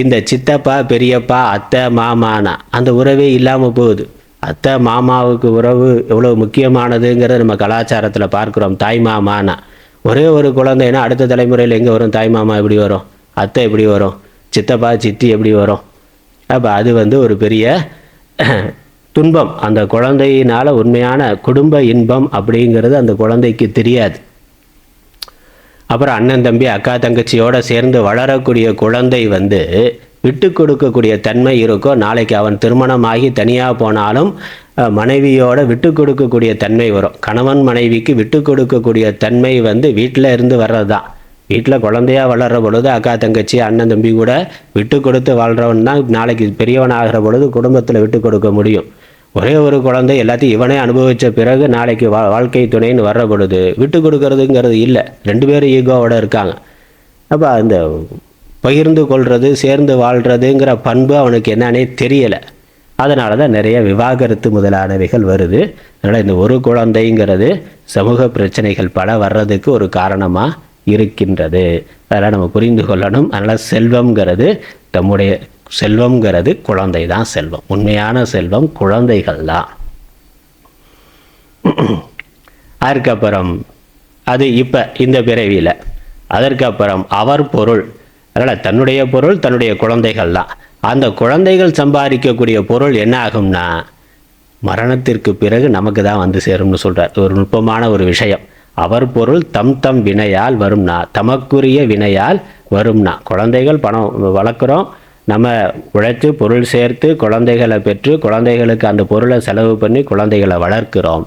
இந்த சித்தப்பா பெரியப்பா அத்தை மாமானா அந்த உறவே இல்லாமல் போகுது. அத்தை மாமாவுக்கு உறவு எவ்வளோ முக்கியமானதுங்கிறத நம்ம கலாச்சாரத்தில் பார்க்குறோம். தாய் மாமானா ஒரே ஒரு குழந்தைன்னா அடுத்த தலைமுறையில் எங்கே வரும்? தாய் மாமா எப்படி வரும்? அத்தை எப்படி வரும்? சித்தப்பா சித்தி எப்படி வரும்? அப்போ அது ஒரு பெரிய துன்பம். அந்த குழந்தையினால் உண்மையான குடும்ப இன்பம் அப்படிங்கிறது அந்த குழந்தைக்கு தெரியாது. அப்புறம் அண்ணன் தம்பி அக்கா தங்கச்சியோடு சேர்ந்து வளரக்கூடிய குழந்தை விட்டு கொடுக்கக்கூடிய தன்மை இருக்கோ. நாளைக்கு அவன் திருமணமாகி தனியாக போனாலும் மனைவியோட விட்டு கொடுக்கக்கூடிய தன்மை வரும். கணவன் மனைவிக்கு விட்டு கொடுக்கக்கூடிய தன்மை வீட்டில் இருந்து வர்றது தான். வீட்டில் குழந்தையாக வளர்கிற பொழுது அக்கா தங்கச்சி அண்ணன் தம்பி கூட விட்டு கொடுத்து வாழ்கிறவன் தான் நாளைக்கு பெரியவன் ஆகிற பொழுது குடும்பத்தில் விட்டு கொடுக்க முடியும். ஒரே ஒரு குழந்தை எல்லாத்தையும் இவனே அனுபவித்த பிறகு நாளைக்கு வாழ்க்கை துணைன்னு வர்ற பொழுது விட்டு கொடுக்கறதுங்கிறது இல்லை. 2 பேரும் ஈகோவோடு இருக்காங்க. அப்போ அந்த பகிர்ந்து கொள்வது சேர்ந்து வாழ்கிறதுங்கிற பண்பு அவனுக்கு என்னன்னே தெரியலை. அதனால தான் நிறைய விவாகரத்து முதலானவைகள் வருது. அதனால் இந்த ஒரு குழந்தைங்கிறது சமூக பிரச்சனைகள் பல வர்றதுக்கு ஒரு காரணமாக இருக்கின்றது. அதெல்லாம் நம்ம புரிந்து கொள்ளணும். அதனால் செல்வம்ங்கிறது குழந்தை தான் செல்வம். உண்மையான செல்வம் குழந்தைகள் தான். அதற்கப்புறம் அது இப்போ இந்த பிறவியில். அதற்கப்புறம் அவர் பொருள். அதனால் தன்னுடைய பொருள் தன்னுடைய குழந்தைகள் தான். அந்த குழந்தைகள் சம்பாதிக்கக்கூடிய பொருள் என்ன ஆகும்னா மரணத்திற்கு பிறகு நமக்கு தான் சேரும்னு சொல்கிறார். ஒரு நுட்பமான ஒரு விஷயம். அவர் பொருள் தம் வினையால் வரும்னா, தமக்குரிய வினையால் வரும்னா. குழந்தைகள் பணம் வளர்க்குறோம், நம்ம உழைத்து பொருள் சேர்த்து குழந்தைகளை பெற்று குழந்தைகளுக்கு அந்த பொருளை செலவு பண்ணி குழந்தைகளை வளர்க்கிறோம்.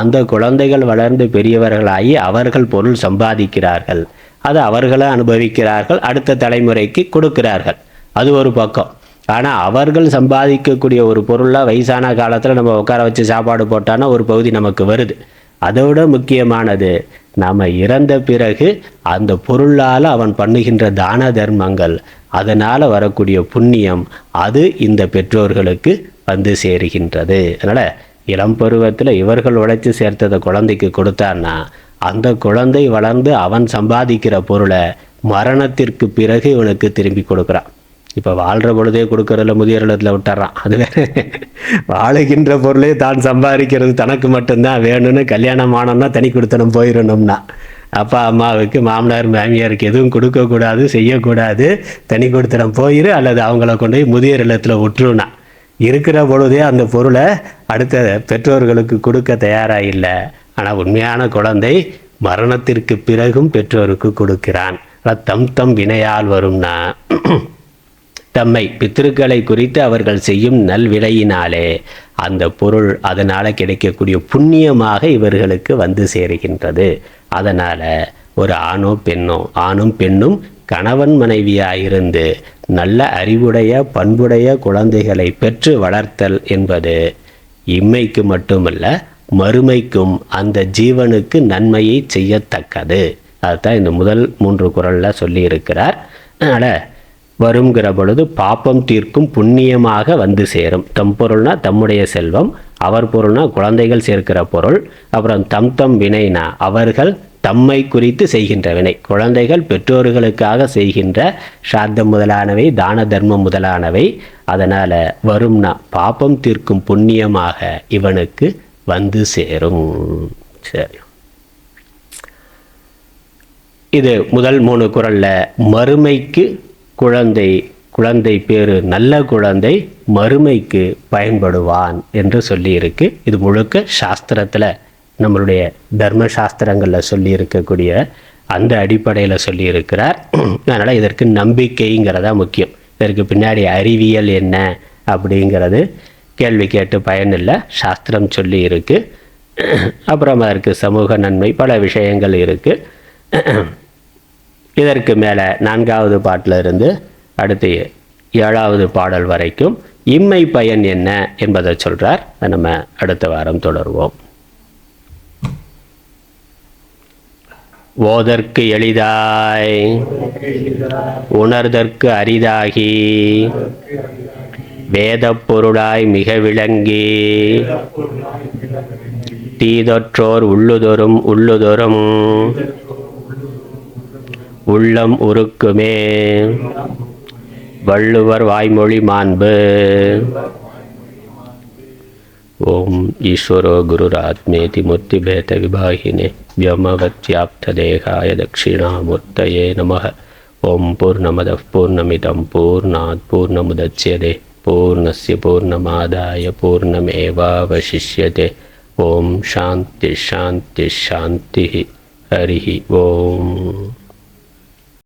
அந்த குழந்தைகள் வளர்ந்து பெரியவர்களாகி அவர்கள் பொருள் சம்பாதிக்கிறார்கள். அதை அவர்களே அனுபவிக்கிறார்கள், அடுத்த தலைமுறைக்கு கொடுக்கிறார்கள். அது ஒரு பக்கம். ஆனால் அவர்கள் சம்பாதிக்கக்கூடிய ஒரு பொருளாக வயசான காலத்தில் நம்ம உட்கார வச்சு சாப்பாடு போட்டான்னா ஒரு பகுதி நமக்கு வருது. அதோட முக்கியமானது நாம் இறந்த பிறகு அந்த பொருளால் அவன் பண்ணுகின்ற தான தர்மங்கள், அதனால் வரக்கூடிய புண்ணியம், அது இந்த பெற்றோர்களுக்கு சேருகின்றது. அதனால் இளம் பருவத்தில் இவர்கள் உழைச்சி சேர்த்ததை குழந்தைக்கு கொடுத்தான்னா அந்த குழந்தை வளர்ந்து அவன் சம்பாதிக்கிற பொருளை மரணத்திற்கு பிறகு இவனுக்கு திரும்பி கொடுக்குறான். இப்போ வாழ்கிற பொழுதே கொடுக்கறதில்ல, முதியோரிடத்தில் விட்டுறான். அது வேறு. வாழுகின்ற பொருளே தான் சம்பாதிக்கிறது தனக்கு மட்டும்தான் வேணும்னு கல்யாணம் ஆனோம்னா தனி கொடுத்தனம் போயிடணும்னா அப்பா அம்மாவுக்கு மாமனார் மாமியாருக்கு எதுவும் கொடுக்கக்கூடாது, செய்யக்கூடாது, தனி கொடுத்தனம் போயிரு, அல்லது அவங்கள கொண்டு போய் முதியோர் இல்லத்தில் விட்டுருனா. இருக்கிற பொழுதே அந்த பொருளை அடுத்த பெற்றோர்களுக்கு கொடுக்க தயாராக இல்லை. ஆனால் உண்மையான குழந்தை மரணத்திற்கு பிறகும் பெற்றோருக்கு கொடுக்கிறான். தம் வினையால் வரும்னா தம்மை பித்திருக்களை குறித்து அவர்கள் செய்யும் நல்வினையினாலே அந்த பொருள் அதனால் கிடைக்கக்கூடிய புண்ணியமாக இவர்களுக்கு சேருகின்றது. அதனால் ஒரு ஆணும் பெண்ணும் கணவன் மனைவியாயிருந்து நல்ல அறிவுடைய பண்புடைய குழந்தைகளை பெற்று வளர்த்தல் என்பது இம்மைக்கு மட்டுமல்ல மறுமைக்கும் அந்த ஜீவனுக்கு நன்மையை செய்யத்தக்கது. அதுதான் இந்த முதல் 3 குறளில் சொல்லியிருக்கிறார். அதனால் வருங்கிற பொழுது பாப்பம் தீர்க்கும் புண்ணியமாக சேரும். தம் பொருள்னா தம்முடைய செல்வம், அவர் பொருள்னா குழந்தைகள் சேர்க்கிற பொருள், அப்புறம் தம் வினைனா அவர்கள் தம்மை குறித்து செய்கின்ற வினை, குழந்தைகள் பெற்றோர்களுக்காக செய்கின்ற சாத்தம் முதலானவை, தான தர்மம் முதலானவை. அதனால் வரும்னா பாப்பம் தீர்க்கும் புண்ணியமாக இவனுக்கு சேரும். சரி, இது முதல் 3 குறளில் மறுமைக்கு குழந்தை பேரு நல்ல குழந்தை மறுமைக்கு பயன்படுவான் என்று சொல்லியிருக்கு. இது முழுக்க சாஸ்திரத்தில் நம்மளுடைய தர்ம சாஸ்திரங்களில் சொல்லியிருக்கக்கூடிய அந்த அடிப்படையில் சொல்லியிருக்கிறார். அதனால் இதற்கு நம்பிக்கைங்கிறதா முக்கியம். இதற்கு பின்னாடி அறிவியல் என்ன அப்படிங்கிறது கேள்வி கேட்டு பயனில்லை. சாஸ்திரம் சொல்லி இருக்கு. அப்புறம் அதற்கு சமூக நன்மை பல விஷயங்கள் இருக்குது. இதற்கு மேலே 4வது பாட்டில் இருந்து அடுத்து 7வது பாடல் வரைக்கும் இம்மை பயன் என்ன என்பதை சொல்கிறார். அதை நம்ம அடுத்த வாரம் தொடர்வோம். ஓதற்கு எளிதாய் உணர்தற்கு அரிதாகி வேதப் பொருளாய் மிக விளங்கி தீதொற்றோர் உள்ளுதொரும் உள்ளம் உருக்குமே வள்ளுவர் வாய்மொழி மாண்பு. ஓம் ஈஸ்வரோ குருராத்மேதி மூர்த்திபேத விபாகினே व्योमवत्याप्तदेहाय दक्षिणामूर्तये नमः. ओम पूर्णमदः पूर्णमिदं पूर्णात् पूर्णमुदच्यते पूर्णस्य पूर्णमादाय पूर्णमेवावशिष्यते. ओम शान्ति शान्ति शान्तिः. हरिः ओम.